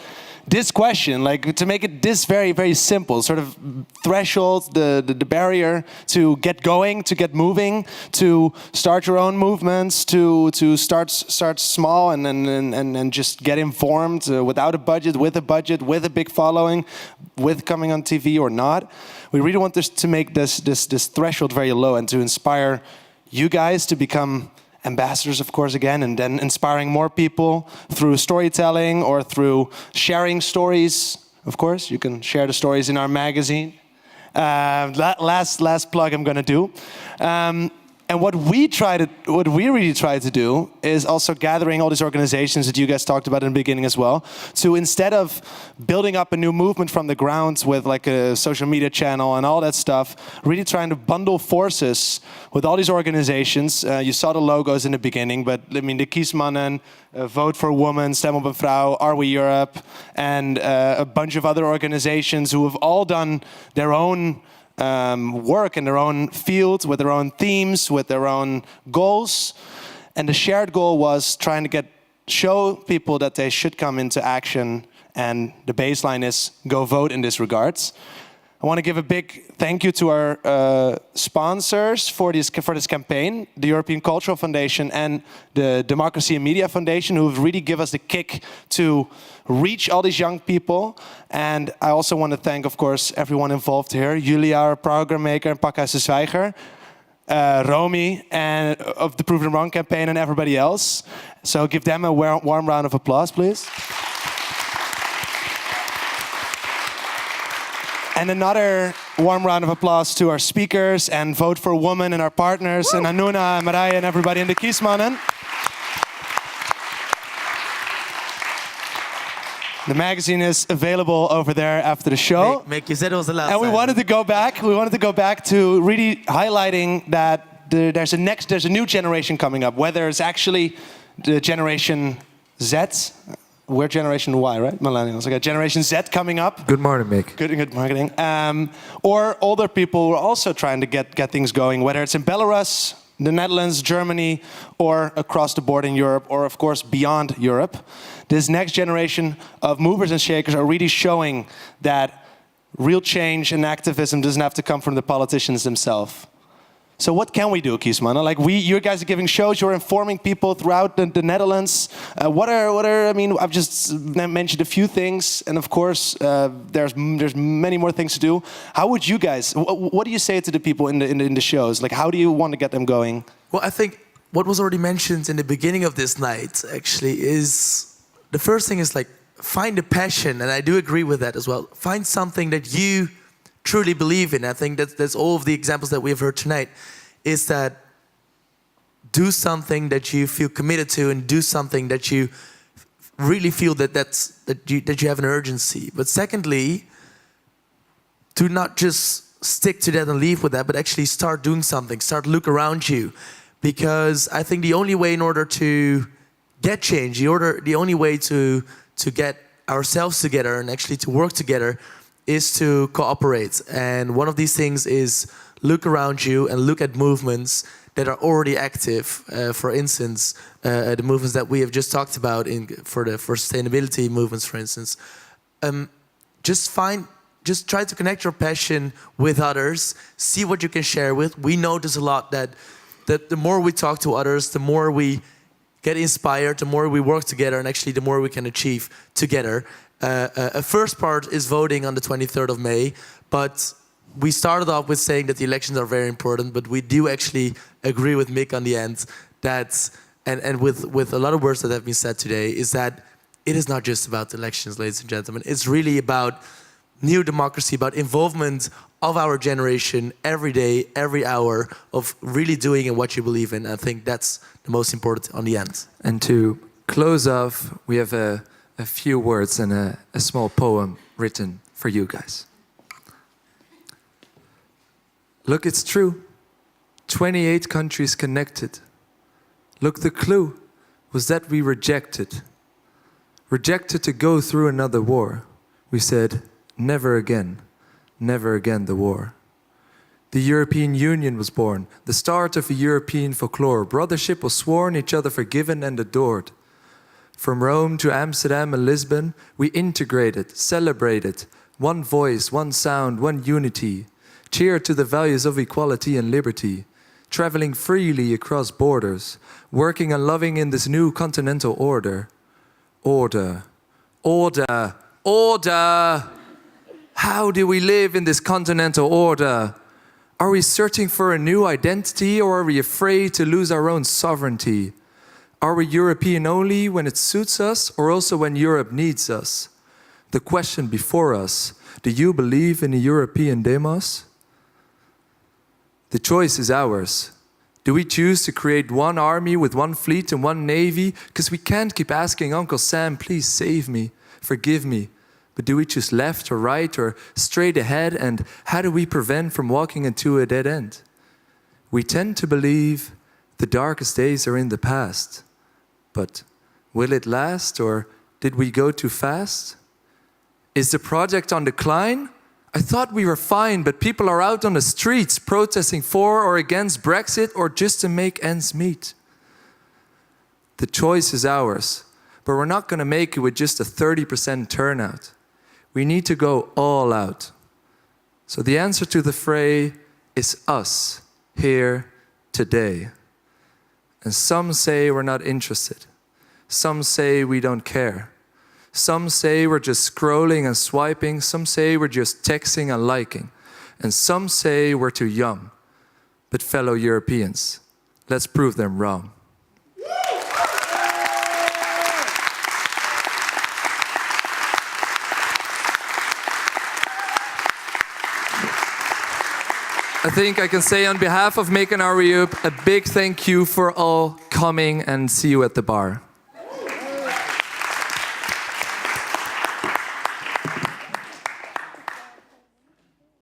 this question, like to make it this very simple, sort of threshold, the barrier to get going, to get moving, to start your own movements, to start small and just get informed without a budget, with a big following, with coming on TV or not. We really want this to make this threshold very low and to inspire you guys to become ambassadors, of course, again, and then inspiring more people through storytelling or through sharing stories. Of course, you can share the stories in our magazine. Last plug I'm going to do. And what we really try to do is also gathering all these organizations that you guys talked about in the beginning as well, to instead of building up a new movement from the ground with like a social media channel and all that stuff, really trying to bundle forces with all these organizations. You saw the logos in the beginning, but I mean the Kiesmannen, Vote for Women, Stem op een Vrouw, Are We Europe, and a bunch of other organizations who have all done their own work in their own field, with their own themes, with their own goals. And the shared goal was trying to show people that they should come into action, and the baseline is go vote in this regards. I want to give a big thank you to our sponsors for this campaign, the European Cultural Foundation and the Democracy and Media Foundation, who have really given us the kick to reach all these young people. And I also want to thank, of course, everyone involved here. Julia, our program maker, and Pakhuis Zwijger, Romy, and of the Prove Them Wrong campaign, and everybody else. So give them a warm round of applause, please. And another warm round of applause to our speakers and Vote for Women and our partners, and Anuna and Marije and everybody in the Kiesmannen. The magazine is available over there after the show. Mick, you said it was the last and we time. wanted to go back. We wanted to go back to really highlighting that there's a new generation coming up, whether it's actually the Generation Z. We're Generation Y, right? Millennials. Okay, Generation Z coming up. Good morning, Mick. Good marketing. Or older people who are also trying to get things going, whether it's in Belarus, the Netherlands, Germany, or across the board in Europe, or of course beyond Europe. This next generation of movers and shakers are really showing that real change and activism doesn't have to come from the politicians themselves. So what can we do, Kiesmannen? Like you guys are giving shows, you're informing people throughout the Netherlands. What are? I mean, I've just mentioned a few things, and of course, there's many more things to do. How would you guys? What do you say to the people in the shows? Like, how do you want to get them going? Well, I think what was already mentioned in the beginning of this night actually is the first thing is like find a passion, and I do agree with that as well. Find something that you truly believe in. I think that's all of the examples that we've heard tonight, is that do something that you feel committed to, and do something that you really feel that you have an urgency. But secondly, do not just stick to that and leave with that, but actually start doing something. Start look around you, because I think the only way in order to get change, the only way to get ourselves together and actually to work together is to cooperate. And one of these things is look around you and look at movements that are already active. For instance, the movements that we have just talked about for sustainability movements, for instance. Just try to connect your passion with others. See what you can share with. We notice a lot that the more we talk to others, the more we get inspired, the more we work together, and actually the more we can achieve together. A first part is voting on the 23rd of May, but we started off with saying that the elections are very important, but we do actually agree with Mick on the end that, and with a lot of words that have been said today, is that it is not just about elections, ladies and gentlemen. It's really about new democracy, about involvement of our generation every day, every hour, of really doing in what you believe in. I think that's the most important on the end. And to close off, we have a a few words and a small poem written for you guys. Look, it's true. 28 countries connected. Look, the clue was that we rejected. Rejected to go through another war. We said, never again the war. The European Union was born, the start of a European folklore. Brothership was sworn, each other forgiven and adored. From Rome to Amsterdam and Lisbon, we integrated, celebrated, one voice, one sound, one unity. Cheered to the values of equality and liberty. Traveling freely across borders, working and loving in this new continental order. Order, order, order! How do we live in this continental order? Are we searching for a new identity, or are we afraid to lose our own sovereignty? Are we European only when it suits us, or also when Europe needs us? The question before us, do you believe in a European demos? The choice is ours. Do we choose to create one army with one fleet and one navy? Because we can't keep asking Uncle Sam, please save me, forgive me. But do we choose left or right or straight ahead? And how do we prevent from walking into a dead end? We tend to believe the darkest days are in the past. But will it last, or did we go too fast? Is the project on decline? I thought we were fine, but people are out on the streets protesting for or against Brexit or just to make ends meet. The choice is ours, but we're not going to make it with just a 30% turnout. We need to go all out. So the answer to the fray is us, here, today. And some say we're not interested. Some say we don't care. Some say we're just scrolling and swiping. Some say we're just texting and liking. And some say we're too young. But fellow Europeans, let's prove them wrong. I think I can say on behalf of Make an Our Europe, a big thank you for all coming, and see you at the bar.